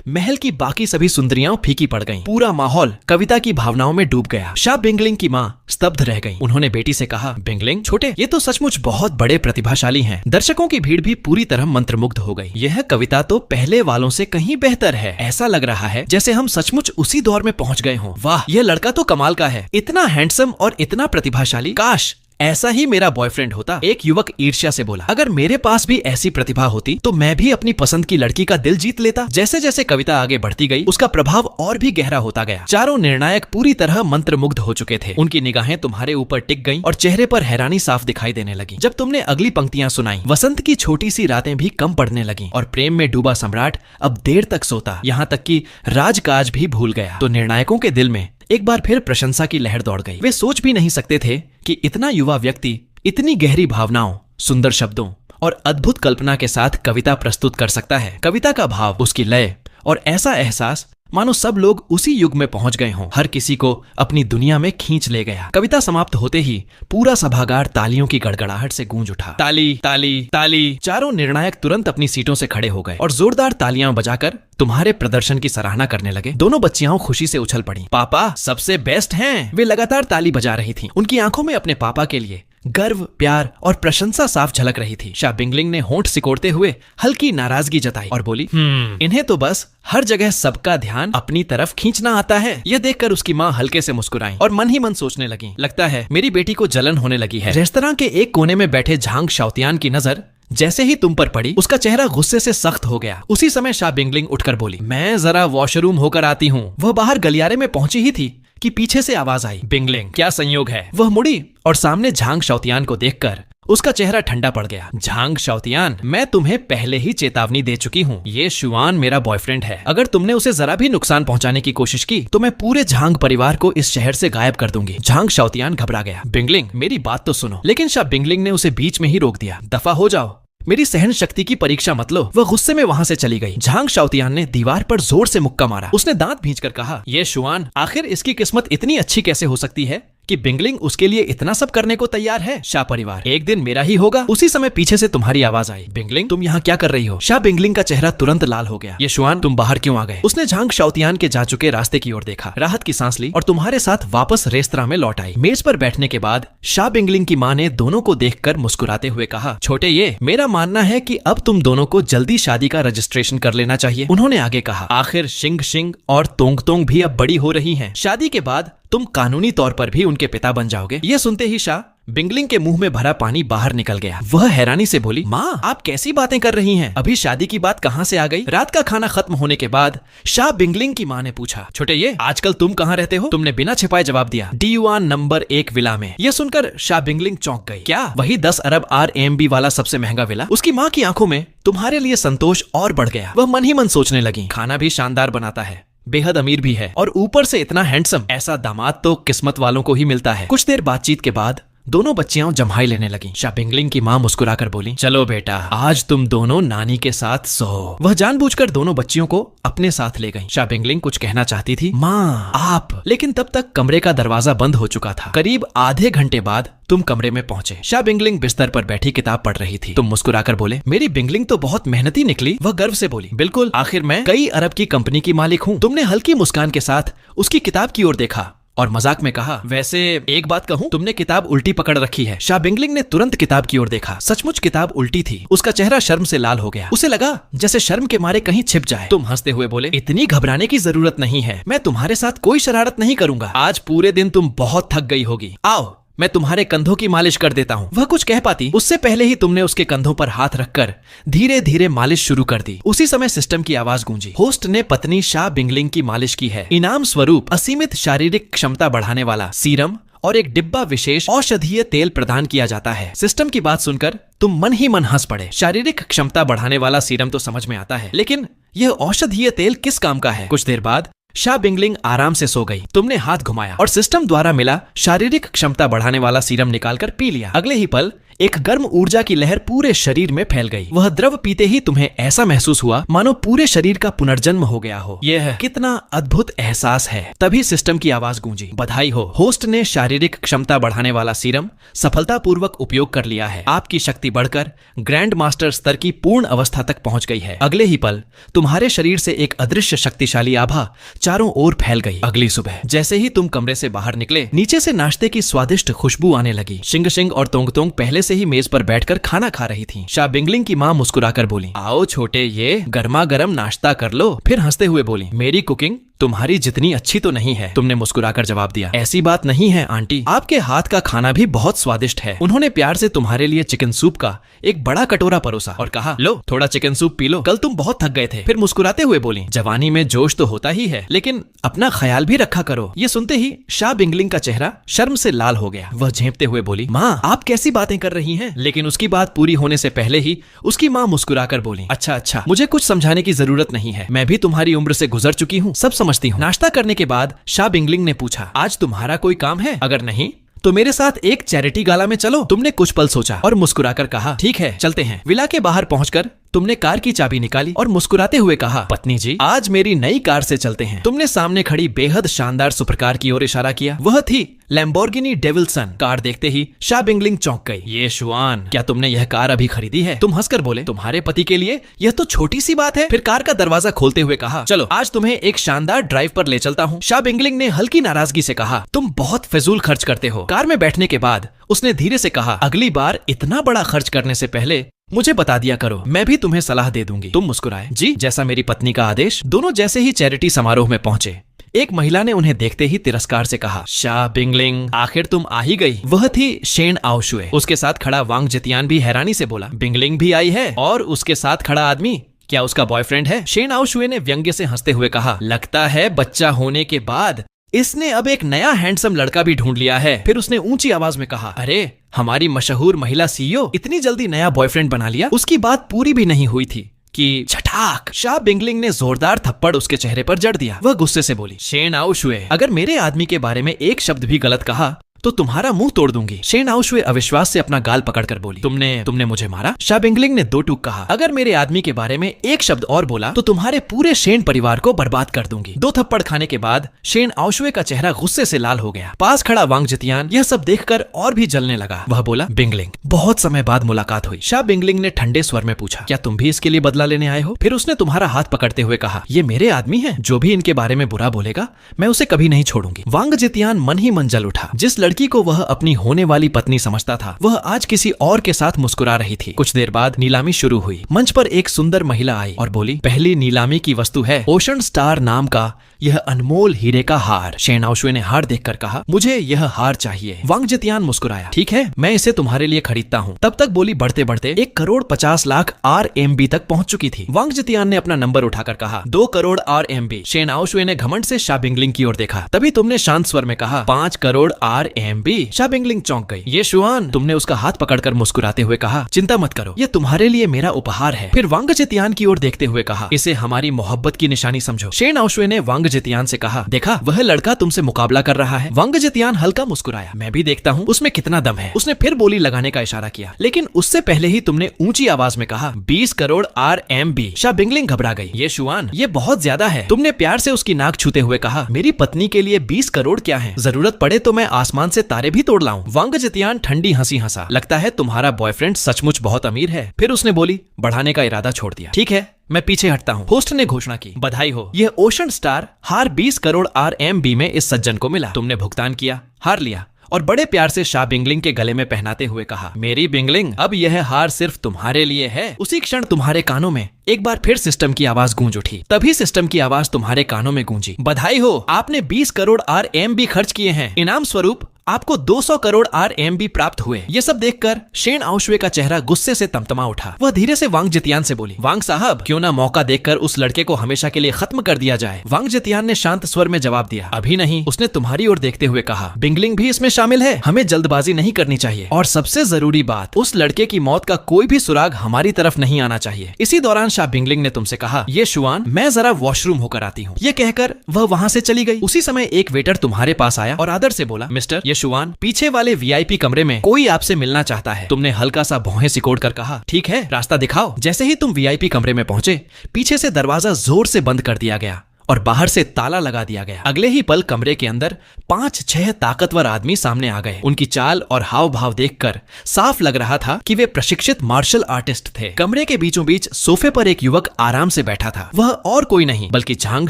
महल की बाकी सभी सुंदरियां फीकी पड़ गईं। पूरा माहौल कविता की भावनाओं में डूब गया। शाह बिंगलिंग की माँ स्तब्ध रह गई। उन्होंने बेटी से कहा, बिंगलिंग छोटे ये तो सचमुच बहुत बड़े प्रतिभाशाली हैं। दर्शकों की भीड़ भी पूरी तरह मंत्रमुग्ध हो गई। यह कविता तो पहले वालों से कहीं बेहतर है। ऐसा लग रहा है जैसे हम सचमुच उसी दौर में पहुंच गए हों। वाह, यह लड़का तो कमाल का है, इतना हैंडसम और इतना प्रतिभाशाली। काश ऐसा ही मेरा बॉयफ्रेंड होता। एक युवक ईर्ष्या से बोला, अगर मेरे पास भी ऐसी प्रतिभा होती तो मैं भी अपनी पसंद की लड़की का दिल जीत लेता। जैसे जैसे कविता आगे बढ़ती गई उसका प्रभाव और भी गहरा होता गया। चारों निर्णायक पूरी तरह मंत्रमुग्ध हो चुके थे। उनकी निगाहें तुम्हारे ऊपर टिक गईं और चेहरे पर हैरानी साफ दिखाई देने लगी। जब तुमने अगली पंक्तियां सुनाई, वसंत की छोटी सी रातें भी कम पड़ने लगी और प्रेम में डूबा सम्राट अब देर तक सोता, यहाँ तक कि राजकाज भी भूल गया। तो निर्णायकों के दिल में एक बार फिर प्रशंसा की लहर दौड़ गई। वे सोच भी नहीं सकते थे कि इतना युवा व्यक्ति इतनी गहरी भावनाओं, सुंदर शब्दों और अद्भुत कल्पना के साथ कविता प्रस्तुत कर सकता है। कविता का भाव, उसकी लय और ऐसा एहसास मानो सब लोग उसी युग में पहुंच गए हों। हर किसी को अपनी दुनिया में खींच ले गया। कविता समाप्त होते ही पूरा सभागार तालियों की गड़गड़ाहट से गूंज उठा। ताली ताली ताली। चारों निर्णायक तुरंत अपनी सीटों से खड़े हो गए और जोरदार तालियां बजाकर तुम्हारे प्रदर्शन की सराहना करने लगे। दोनों बच्चियां खुशी से उछल पड़ी। पापा सबसे बेस्ट हैं। वे लगातार ताली बजा रही थीं। उनकी आंखों में अपने पापा के लिए गर्व, प्यार और प्रशंसा साफ झलक रही थी। शाह बिंगलिंग ने होंठ सिकोड़ते हुए हल्की नाराजगी जताई और बोली, इन्हें तो बस हर जगह सबका ध्यान अपनी तरफ खींचना आता है। यह देखकर उसकी माँ हल्के से मुस्कुराई और मन ही मन सोचने लगी, लगता है मेरी बेटी को जलन होने लगी है। रेस्तरां के एक कोने में बैठे झांग शाओतियान की नजर जैसे ही तुम पर पड़ी उसका चेहरा गुस्से से सख्त हो गया। उसी समय शा बिंगलिंग उठकर बोली, मैं जरा वॉशरूम होकर आती हूँ। वह बाहर गलियारे में पहुंची ही थी कि पीछे से आवाज आई, बिंगलिंग क्या संयोग है। वह मुड़ी और सामने झांग शाओतियान को देखकर उसका चेहरा ठंडा पड़ गया। झांग शाओतियान, मैं तुम्हें पहले ही चेतावनी दे चुकी हूँ, ये शुआन मेरा बॉयफ्रेंड है। अगर तुमने उसे जरा भी नुकसान पहुंचाने की कोशिश की तो मैं पूरे झांग परिवार को इस शहर से गायब कर दूंगी। झांग शाओतियान घबरा गया। बिंगलिंग मेरी बात तो सुनो। लेकिन शा बिंगलिंग ने उसे बीच में ही रोक दिया। दफा हो जाओ, मेरी सहन शक्ति की परीक्षा मत लो। वह गुस्से में वहां से चली गई। झांग शाओतियान ने दीवार पर जोर से मुक्का मारा। उसने दांत भींचकर कहा, ये शुआन, आखिर इसकी किस्मत इतनी अच्छी कैसे हो सकती है कि बिंगलिंग उसके लिए इतना सब करने को तैयार है। शाह परिवार, एक दिन मेरा ही होगा। उसी समय पीछे से तुम्हारी आवाज आई, बिंगलिंग तुम यहाँ क्या कर रही हो। शाह बिंगलिंग का चेहरा तुरंत लाल हो गया। ये शुआन, तुम बाहर क्यों आ गए। उसने झांग शाओतियान के जा चुके रास्ते की ओर देखा, राहत की सांस ली और तुम्हारे साथ वापस रेस्तरां में लौट आई। मेज पर बैठने के बाद शाह बिंगलिंग की माँ ने दोनों को देखकर मुस्कुराते हुए कहा, छोटे ये, मेरा मानना है कि अब तुम दोनों को जल्दी शादी का रजिस्ट्रेशन कर लेना चाहिए। उन्होंने आगे कहा, आखिर शिंग शिंग और तोंग तोंग भी अब बड़ी हो रही हैं। शादी के बाद तुम कानूनी तौर पर भी उनके पिता बन जाओगे। यह सुनते ही शाह बिंगलिंग के मुंह में भरा पानी बाहर निकल गया। वह हैरानी से बोली, माँ आप कैसी बातें कर रही हैं? अभी शादी की बात कहाँ से आ गई? रात का खाना खत्म होने के बाद शाह बिंगलिंग की माँ ने पूछा, छोटे ये, आजकल तुम कहाँ रहते हो? तुमने बिना छिपाए जवाब दिया, डीयुआन नंबर 1 विला में। यह सुनकर शाह बिंगलिंग चौंक गई। क्या वही 10 अरब RMB वाला सबसे महंगा विला? उसकी माँ की आंखों में तुम्हारे लिए संतोष और बढ़ गया। वह मन ही मन सोचने लगी, खाना भी शानदार बनाता है, बेहद अमीर भी है और ऊपर से इतना हैंडसम। ऐसा दामाद तो किस्मत वालों को ही मिलता है। कुछ देर बातचीत के बाद दोनों बच्चियां जम्हाई लेने लगी। शा बिंगलिंग की माँ मुस्कुराकर बोली, चलो बेटा, आज तुम दोनों नानी के साथ सो। वह जानबूझकर दोनों बच्चियों को अपने साथ ले गई। शा बिंगलिंग कुछ कहना चाहती थी, माँ आप, लेकिन तब तक कमरे का दरवाजा बंद हो चुका था। करीब आधे घंटे बाद तुम कमरे में पहुंचे। शा बिंगलिंग बिस्तर पर बैठी किताब पढ़ रही थी। तुम मुस्कुराकर बोले, मेरी बिंगलिंग तो बहुत मेहनती निकली। वह गर्व से बोली, बिल्कुल, आखिर मैं कई अरब की कंपनी की मालिक हूँ। तुमने हल्की मुस्कान के साथ उसकी किताब की ओर देखा और मजाक में कहा, वैसे एक बात कहूं, तुमने किताब उल्टी पकड़ रखी है। शा बिंगलिंग ने तुरंत किताब की ओर देखा। सचमुच किताब उल्टी थी। उसका चेहरा शर्म से लाल हो गया। उसे लगा जैसे शर्म के मारे कहीं छिप जाए। तुम हंसते हुए बोले, इतनी घबराने की जरूरत नहीं है, मैं तुम्हारे साथ कोई शरारत नहीं करूंगा। आज पूरे दिन तुम बहुत थक गई होगी, आओ मैं तुम्हारे कंधों की मालिश कर देता हूँ। वह कुछ कह पाती उससे पहले ही तुमने उसके कंधों पर हाथ रखकर धीरे धीरे मालिश शुरू कर दी। उसी समय सिस्टम की आवाज गूंजी, होस्ट ने पत्नी शाह बिंगलिंग की मालिश की है। इनाम स्वरूप असीमित शारीरिक क्षमता बढ़ाने वाला सीरम और एक डिब्बा विशेष औषधीय तेल प्रदान किया जाता है। सिस्टम की बात सुनकर तुम मन ही मन हंस पड़े। शारीरिक क्षमता बढ़ाने वाला सीरम तो समझ में आता है, लेकिन यह औषधीय तेल किस काम का है? कुछ देर बाद शाह बिंगलिंग आराम से सो गई। तुमने हाथ घुमाया और सिस्टम द्वारा मिला शारीरिक क्षमता बढ़ाने वाला सीरम निकालकर पी लिया। अगले ही पल एक गर्म ऊर्जा की लहर पूरे शरीर में फैल गई। वह द्रव पीते ही तुम्हें ऐसा महसूस हुआ मानो पूरे शरीर का पुनर्जन्म हो गया हो। यह कितना अद्भुत एहसास है। तभी सिस्टम की आवाज गूंजी, बधाई हो, होस्ट ने शारीरिक क्षमता बढ़ाने वाला सीरम सफलतापूर्वक उपयोग कर लिया है। आपकी शक्ति बढ़कर ग्रैंड मास्टर स्तर की पूर्ण अवस्था तक पहुंच गई है। अगले ही पल तुम्हारे शरीर से एक अदृश्य शक्तिशाली आभा चारों ओर फैल गई। अगली सुबह जैसे ही तुम कमरे से बाहर निकले, नीचे से नाश्ते की स्वादिष्ट खुशबू आने लगी। शिंग शिंग और तोंग तोंग पहले से ही मेज पर बैठकर खाना खा रही थी। शा बिंगलिंग की माँ मुस्कुराकर बोली, आओ छोटे ये, गर्मा गर्म नाश्ता कर लो। फिर हंसते हुए बोली, मेरी कुकिंग तुम्हारी जितनी अच्छी तो नहीं है। तुमने मुस्कुराकर जवाब दिया, ऐसी बात नहीं है आंटी, आपके हाथ का खाना भी बहुत स्वादिष्ट है। उन्होंने प्यार से तुम्हारे लिए चिकन सूप का एक बड़ा कटोरा परोसा और कहा, लो थोड़ा चिकन सूप पी लो, कल तुम बहुत थक गए थे। फिर मुस्कुराते हुए बोली, जवानी में जोश तो होता ही है, लेकिन अपना ख्याल भी रखा करो। ये सुनते ही शाह बिंगलिंग का चेहरा शर्म से लाल हो गया। वह झेंपते हुए बोली, माँ आप कैसी बातें कर रही हैं? लेकिन उसकी बात पूरी होने से पहले ही उसकी माँ मुस्कुराकर बोली, अच्छा, मुझे कुछ समझाने की जरूरत नहीं है, मैं भी तुम्हारी उम्र से गुजर चुकी हूँ, सब समझती हूँ। नाश्ता करने के बाद शाह बिंगलिंग ने पूछा, आज तुम्हारा कोई काम है? अगर नहीं तो मेरे साथ एक चैरिटी गाला में चलो। तुमने कुछ पल सोचा और मुस्कुराकर कहा, ठीक है चलते हैं। विला के बाहर पहुंचकर तुमने कार की चाबी निकाली और मुस्कुराते हुए कहा, पत्नी जी आज मेरी नई कार से चलते हैं। तुमने सामने खड़ी बेहद शानदार सुपरकार की ओर इशारा किया। वह थी लैम्बोर्गिनी डेविल्सन। कार देखते ही शाह बिंगलिंग चौंक गई। ये शुआन, क्या तुमने यह कार अभी खरीदी है? तुम हंसकर बोले, तुम्हारे पति के लिए यह तो छोटी सी बात है। फिर कार का दरवाजा खोलते हुए कहा, चलो आज तुम्हें एक शानदार ड्राइव पर ले चलता हूँ। शाह बिंगलिंग ने हल्की नाराजगी से कहा, तुम बहुत फिजूल खर्च करते हो। कार में बैठने के बाद उसने धीरे से कहा, अगली बार इतना बड़ा खर्च करने से पहले मुझे बता दिया करो, मैं भी तुम्हें सलाह दे दूंगी। तुम मुस्कुराए, जी जैसा मेरी पत्नी का आदेश। दोनों जैसे ही चैरिटी समारोह में पहुंचे, एक महिला ने उन्हें देखते ही तिरस्कार से कहा, शाह बिंगलिंग, आखिर तुम आ ही गई। वह थी शेन आओशुए। उसके साथ खड़ा वांग जितियान भी हैरानी से बोला, बिंगलिंग भी आई है? और उसके साथ खड़ा आदमी क्या उसका बॉयफ्रेंड है? शेन आओशुए ने व्यंग्य से हंसते हुए कहा, लगता है बच्चा होने के बाद इसने अब एक नया हैंडसम लड़का भी ढूंढ लिया है। फिर उसने ऊंची आवाज में कहा, अरे हमारी मशहूर महिला सीईओ इतनी जल्दी नया बॉयफ्रेंड बना लिया? उसकी बात पूरी भी नहीं हुई थी कि छठाक शाह बिंगलिंग ने जोरदार थप्पड़ उसके चेहरे पर जड़ दिया। वह गुस्से से बोली, शेन आओशुए, अगर मेरे आदमी के बारे में एक शब्द भी गलत कहा तो तुम्हारा मुंह तोड़ दूंगी। शेन आओशुए अविश्वास से अपना गाल पकड़कर बोली, तुमने मुझे मारा? शाह बिंगलिंग ने दो टूक कहा, अगर मेरे आदमी के बारे में एक शब्द और बोला तो तुम्हारे पूरे शेन परिवार को बर्बाद कर दूंगी। दो थप्पड़ खाने के बाद शेन आओशुए का चेहरा गुस्से से लाल हो गया। पास खड़ा वांग जितियान यह सब देखकर और भी जलने लगा। वह बोला, बिंगलिंग, बहुत समय बाद मुलाकात हुई। शाह बिंगलिंग ने ठंडे स्वर में पूछा, क्या तुम भी इसके लिए बदला लेने आए हो? फिर उसने तुम्हारा हाथ पकड़ते हुए कहा, ये मेरे आदमी हैं, जो भी इनके बारे में बुरा बोलेगा मैं उसे कभी नहीं छोड़ूंगी। वांग जितियान मन ही मन जल उठा। जिस लड़की को वह अपनी होने वाली पत्नी समझता था, वह आज किसी और के साथ मुस्कुरा रही थी। कुछ देर बाद नीलामी शुरू हुई। मंच पर एक सुंदर महिला आई और बोली, पहली नीलामी की वस्तु है ओशन स्टार नाम का यह अनमोल हीरे का हार। शेन आओशुए ने हार देखकर कहा, मुझे यह हार चाहिए। वांग जितियान मुस्कुराया, ठीक है, मैं इसे तुम्हारे लिए खरीदता हूँ। तब तक बोली बढ़ते बढ़ते 1,50,00,000 RMB तक पहुंच चुकी थी। वांग जितियान ने अपना नंबर उठाकर कहा, 2 करोड़ RMB। शेन आओशुए ने घमंड से शाह बिंगलिंग की ओर देखा। तभी तुमने शांत स्वर में कहा, 5 करोड़ RMB। शाह बिंगलिंग चौंक गई। ये शुआन, तुमने उसका हाथ पकड़कर मुस्कुराते हुए कहा, चिंता मत करो, ये तुम्हारे लिए मेरा उपहार है। फिर वांग जितियान की ओर देखते हुए कहा, इसे हमारी मोहब्बत की निशानी समझो। शेन आओशुए ने वांग जितियान से कहा, देखा वह लड़का तुमसे मुकाबला कर रहा है। वांग जितियान हल्का मुस्कुराया, मैं भी देखता हूँ उसमें कितना दम है। उसने फिर बोली लगाने का इशारा किया, लेकिन उससे पहले ही तुमने ऊंची आवाज में कहा, 20 करोड़ RMB। शाह बिंगलिंग घबरा गई, ये शुआन, ये बहुत ज्यादा है। तुमने प्यार से उसकी नाक छूते हुए कहा, मेरी पत्नी के लिए 20 करोड़ क्या है? जरूरत पड़े तो मैं आसमान से तारे भी तोड़ लाऊं। वांग जितियान ठंडी हंसी हंसा, लगता है तुम्हारा बॉयफ्रेंड सचमुच बहुत अमीर है। फिर उसने बोली, बढ़ाने का इरादा छोड़ दिया। ठीक है, मैं पीछे हटता हूँ। होस्ट ने घोषणा की, बधाई हो, यह ओशन स्टार हार 20 करोड़ RMB में इस सज्जन को मिला। तुमने भुगतान किया, हार लिया और बड़े प्यार से शाह बिंगलिंग के गले में पहनाते हुए कहा, मेरी बिंगलिंग, अब यह हार सिर्फ तुम्हारे लिए है। उसी क्षण तुम्हारे कानों में एक बार फिर सिस्टम की आवाज गूंज उठी। तभी सिस्टम की आवाज तुम्हारे कानों में गूंजी, बधाई हो, आपने 20 करोड़ RMB खर्च किए हैं। इनाम स्वरूप आपको 200 करोड़ RMB प्राप्त हुए। ये सब देखकर शेन आओशुए का चेहरा गुस्से से तमतमा उठा। वह धीरे से वांग जितियान से बोली, वांग साहब, क्यों ना मौका देखकर उस लड़के को हमेशा के लिए खत्म कर दिया जाए। वांग जितियान ने शांत स्वर में जवाब दिया, अभी नहीं। उसने तुम्हारी ओर देखते हुए कहा, बिंगलिंग भी इसमें शामिल है, हमें जल्दबाजी नहीं करनी चाहिए। और सबसे जरूरी बात, उस लड़के की मौत का कोई भी सुराग हमारी तरफ नहीं आना चाहिए। इसी दौरान शाह बिंगलिंग ने तुमसे कहा, ये शुआन, मैं जरा वॉशरूम होकर आती हूँ। ये कहकर वह वहाँ से चली गई। उसी समय एक वेटर तुम्हारे पास आया और आदर से बोला, मिस्टर, ये शुआन, पीछे वाले VIP कमरे में कोई आपसे मिलना चाहता है। तुमने हल्का सा भौहें सिकोड़ कर कहा, ठीक है, रास्ता दिखाओ। जैसे ही तुम VIP कमरे में पहुंचे, पीछे से दरवाजा जोर से बंद कर दिया गया और बाहर से ताला लगा दिया गया। अगले ही पल कमरे के अंदर 5-6 ताकतवर आदमी सामने आ गए। उनकी चाल और हाव भाव देखकर साफ लग रहा था कि वे प्रशिक्षित मार्शल आर्टिस्ट थे। कमरे के बीचों बीच सोफे पर एक युवक आराम से बैठा था। वह और कोई नहीं बल्कि झांग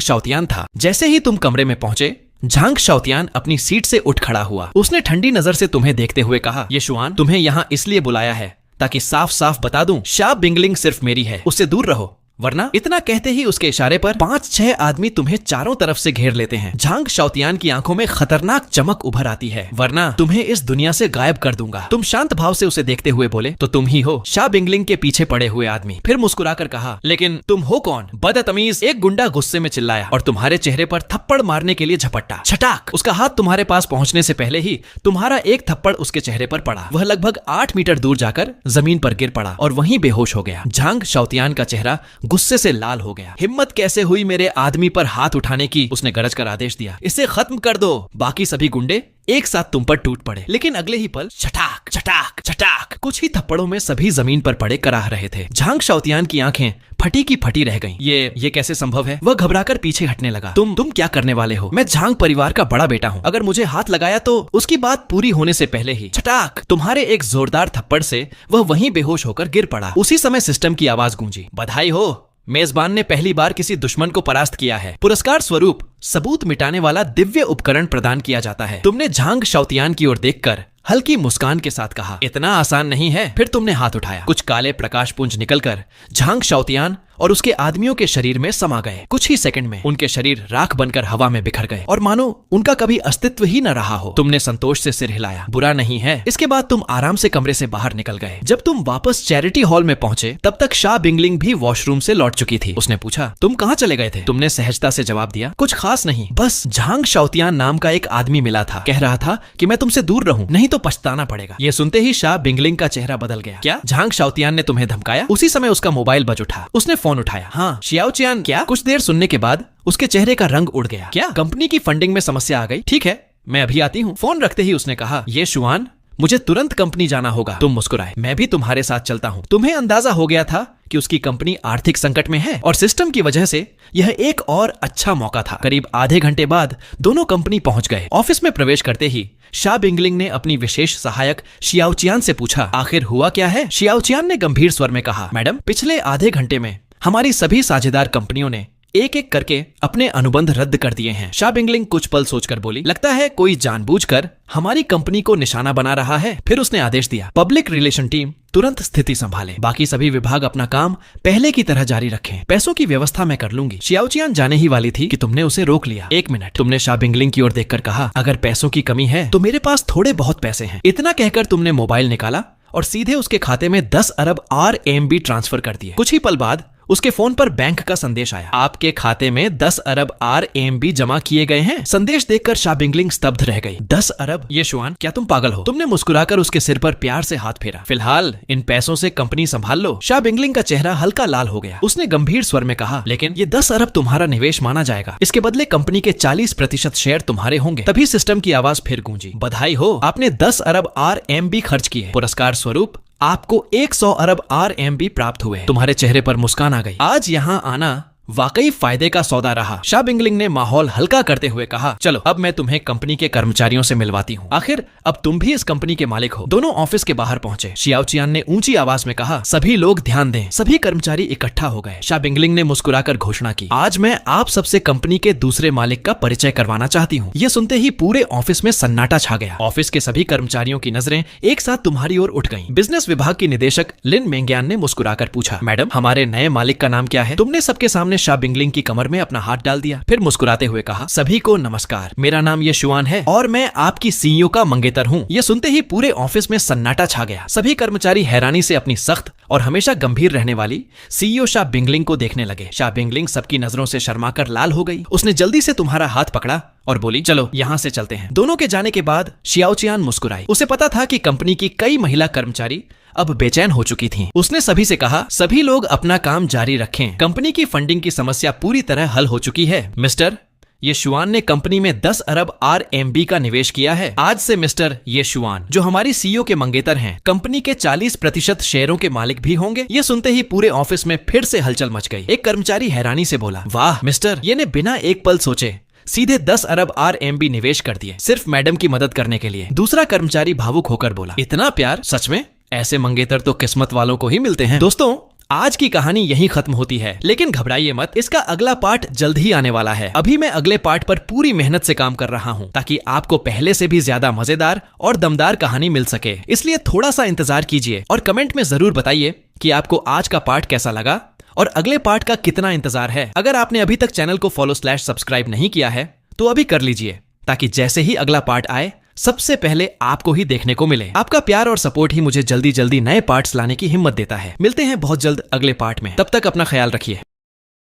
शाओतियान था। जैसे ही तुम कमरे में पहुंचे, झांग शाओतियान अपनी सीट से उठ खड़ा हुआ। उसने ठंडी नजर से तुम्हें देखते हुए कहा, ये शुआन, तुम्हें यहाँ इसलिए बुलाया है ताकि साफ साफ बता दूं, शाह बिंगलिंग सिर्फ मेरी है, उससे दूर रहो, वरना। इतना कहते ही उसके इशारे पर 5-6 आदमी तुम्हें चारों तरफ से घेर लेते हैं। झांग शाओतियान की आंखों में खतरनाक चमक उभर आती है, वरना तुम्हें इस दुनिया से गायब कर दूंगा। तुम शांत भाव से उसे देखते हुए बोले, तो तुम ही हो शाह बिंगलिंग के पीछे पड़े हुए आदमी। फिर मुस्कुराकर कहा, लेकिन तुम हो कौन? बदतमीज, एक गुंडा गुस्से में चिल्लाया और तुम्हारे चेहरे पर थप्पड़ मारने के लिए झपट्टा। छटाक! उसका हाथ तुम्हारे पास पहुंचने से पहले ही तुम्हारा एक थप्पड़ उसके चेहरे पर पड़ा। वह लगभग 8 मीटर दूर जाकर जमीन पर गिर पड़ा और वहीं बेहोश हो गया। झांग शाओतियान का चेहरा गुस्से से लाल हो गया। हिम्मत कैसे हुई मेरे आदमी पर हाथ उठाने की? उसने गरज कर आदेश दिया, इसे खत्म कर दो। बाकी सभी गुंडे एक साथ तुम पर टूट पड़े, लेकिन अगले ही पल छटाक छटाक छटाक कुछ ही थप्पड़ों में सभी जमीन पर पड़े कराह रहे थे। झांग शाओतियान की आंखें फटी की फटी रह गईं। ये कैसे संभव है? वह घबराकर पीछे हटने लगा। तुम क्या करने वाले हो? मैं झांग परिवार का बड़ा बेटा हूँ। अगर मुझे हाथ लगाया तो उसकी बात पूरी होने से पहले ही छटाक! तुम्हारे एक जोरदार थप्पड़ से वह वहीं बेहोश होकर गिर पड़ा। उसी समय सिस्टम की आवाज गूंजी, बधाई हो, मेजबान ने पहली बार किसी दुश्मन को परास्त किया है। पुरस्कार स्वरूप सबूत मिटाने वाला दिव्य उपकरण प्रदान किया जाता है। तुमने झांग शाओतियान की ओर देखकर हल्की मुस्कान के साथ कहा, इतना आसान नहीं है। फिर तुमने हाथ उठाया। कुछ काले प्रकाश पुंज निकलकर झांग शाओतियान और उसके आदमियों के शरीर में समा गए। कुछ ही सेकंड में उनके शरीर राख बनकर हवा में बिखर गए और मानो उनका कभी अस्तित्व ही न रहा हो। तुमने संतोष से सिर हिलाया, बुरा नहीं है। इसके बाद तुम आराम से कमरे से बाहर निकल गए। जब तुम वापस चैरिटी हॉल में पहुंचे तब तक शाह बिंगलिंग भी वॉशरूम से लौट चुकी थी। उसने पूछा, तुम कहाँ चले गए थे? तुमने सहजता से जवाब दिया, कुछ खास नहीं, बस झांग शाओतियान नाम का एक आदमी मिला था, कह रहा था कि मैं तुमसे दूर रहूं, नहीं तो पछताना पड़ेगा। ये सुनते ही शाह बिंगलिंग का चेहरा बदल गया। क्या झांग शाओतियान ने तुम्हें धमकाया? उसी समय उसका मोबाइल बज उठा। उसने फोन उठाया। हाँ शियाओचियान। क्या? कुछ देर सुनने के बाद उसके चेहरे का रंग उड़ गया। क्या? कंपनी की फंडिंग में समस्या आ गई। ठीक है, मैं अभी आती हूँ। फोन रखते ही उसने कहा, ये शुआन, मुझे तुरंत कंपनी जाना होगा। तुम मुस्कुराए। मैं भी तुम्हारे साथ चलता हूँ। तुम्हें अंदाजा हो गया था कि उसकी कंपनी आर्थिक संकट में है और सिस्टम की वजह से यह एक और अच्छा मौका था। करीब आधे घंटे बाद दोनों कंपनी पहुंच गए। ऑफिस में प्रवेश करते ही शाह बिंगलिंग ने अपनी विशेष सहायक शियाओचियान से पूछा, आखिर हुआ क्या है? शियाओचियान ने गंभीर स्वर में कहा, मैडम, पिछले आधे घंटे में हमारी सभी साझेदार कंपनियों ने एक एक करके अपने अनुबंध रद्द कर दिए हैं। शाह बिंगलिंग कुछ पल सोचकर बोली, लगता है कोई जानबूझकर हमारी कंपनी को निशाना बना रहा है। फिर उसने आदेश दिया, पब्लिक रिलेशन टीम तुरंत स्थिति संभाले, बाकी सभी विभाग अपना काम पहले की तरह जारी रखें। पैसों की व्यवस्था मैं कर लूंगी। शियाओचियान जाने ही वाली थी कि तुमने उसे रोक लिया। एक मिनट, तुमने शाह बिंगलिंग की ओर देखकर कहा, अगर पैसों की कमी है तो मेरे पास थोड़े बहुत पैसे हैं। इतना कहकर तुमने मोबाइल निकाला और सीधे उसके खाते में 10 अरब RMB ट्रांसफर कर दिए। कुछ ही पल बाद उसके फोन पर बैंक का संदेश आया, आपके खाते में 10 अरब RMB जमा किए गए हैं। संदेश देखकर शाह बिंगलिंग स्तब्ध रह गई। 10 अरब? ये शुआन, क्या तुम पागल हो? तुमने मुस्कुराकर उसके सिर पर प्यार से हाथ फेरा। फिलहाल इन पैसों से कंपनी संभाल लो। शाह बिंगलिंग का चेहरा हल्का लाल हो गया। उसने गंभीर स्वर में कहा, लेकिन ये 10 अरब तुम्हारा निवेश माना जाएगा। इसके बदले कंपनी के 40% शेयर तुम्हारे होंगे। तभी सिस्टम की आवाज फिर गूंजी, बधाई हो, आपने 10 अरब RMB खर्च किए। पुरस्कार स्वरूप आपको 100 अरब RMB प्राप्त हुए। तुम्हारे चेहरे पर मुस्कान आ गई। आज यहाँ आना वाकई फायदे का सौदा रहा। शाह बिंगलिंग ने माहौल हल्का करते हुए कहा, चलो अब मैं तुम्हें कंपनी के कर्मचारियों से मिलवाती हूँ। आखिर अब तुम भी इस कंपनी के मालिक हो। दोनों ऑफिस के बाहर पहुंचे। शियाओचियान ने ऊंची आवाज में कहा, सभी लोग ध्यान दें। सभी कर्मचारी इकट्ठा हो गए। शाह बिंगलिंग ने मुस्कुराकर घोषणा की, आज मैं आप सबसे कंपनी के दूसरे मालिक का परिचय करवाना चाहती हूँ। यह सुनते ही पूरे ऑफिस में सन्नाटा छा गया। ऑफिस के सभी कर्मचारियों की नजरें एक साथ तुम्हारी ओर उठ गईं। बिजनेस विभाग की निदेशक लिन मेंग्यान ने मुस्कुराकर पूछा, मैडम, हमारे नए मालिक का नाम क्या है? तुमने सबके सामने शाह बिंगलिंग की कमर में अपना हाथ डाल दिया। फिर मुस्कुराते हुए कहा, सभी को नमस्कार, मेरा नाम ये शुआन है और मैं आपकी CEO का मंगेतर हूँ। ये सुनते ही पूरे ऑफिस में सन्नाटा छा गया। सभी कर्मचारी हैरानी से अपनी सख्त और हमेशा गंभीर रहने वाली CEO शाह बिंगलिंग को देखने लगे। शाह बिंगलिंग सबकी नजरों से शर्माकर लाल हो गई। उसने जल्दी से तुम्हारा हाथ पकड़ा और बोली, चलो यहाँ से चलते हैं। दोनों के जाने के बाद शियाओचियान मुस्कुराई। उसे पता था कि कंपनी की कई महिला कर्मचारी अब बेचैन हो चुकी थीं। उसने सभी से कहा, सभी लोग अपना काम जारी रखें। कंपनी की फंडिंग की समस्या पूरी तरह हल हो चुकी है। मिस्टर, ये शुआन ने कंपनी में 10 अरब RMB का निवेश किया है। आज से मिस्टर ये शुआन, जो हमारी CEO के मंगेतर हैं, कंपनी के 40% शेयरों के मालिक भी होंगे। ये सुनते ही पूरे ऑफिस में फिर से हलचल मच गई। एक कर्मचारी हैरानी से बोला, वाह मिस्टर, ये ने बिना एक पल सोचे सीधे 10 अरब RMB निवेश कर दिए, सिर्फ मैडम की मदद करने के लिए। दूसरा कर्मचारी भावुक होकर बोला, इतना प्यार? सच में? ऐसे मंगेतर तो किस्मत वालों को ही मिलते हैं। दोस्तों, आज की कहानी यहीं खत्म होती है, लेकिन घबराइए मत, इसका अगला पार्ट जल्द ही आने वाला है। अभी मैं अगले पार्ट पर पूरी मेहनत से काम कर रहा हूँ ताकि आपको पहले से भी ज्यादा मजेदार और दमदार कहानी मिल सके। इसलिए थोड़ा सा इंतजार कीजिए और कमेंट में जरूर बताइए कि आपको आज का पार्ट कैसा लगा और अगले पार्ट का कितना इंतजार है। अगर आपने अभी तक चैनल को फॉलो/सब्सक्राइब नहीं किया है तो अभी कर लीजिए, ताकि जैसे ही अगला पार्ट आए सबसे पहले आपको ही देखने को मिले। आपका प्यार और सपोर्ट ही मुझे जल्दी जल्दी नए पार्ट्स लाने की हिम्मत देता है। मिलते हैं बहुत जल्द अगले पार्ट में। तब तक अपना ख्याल रखिए।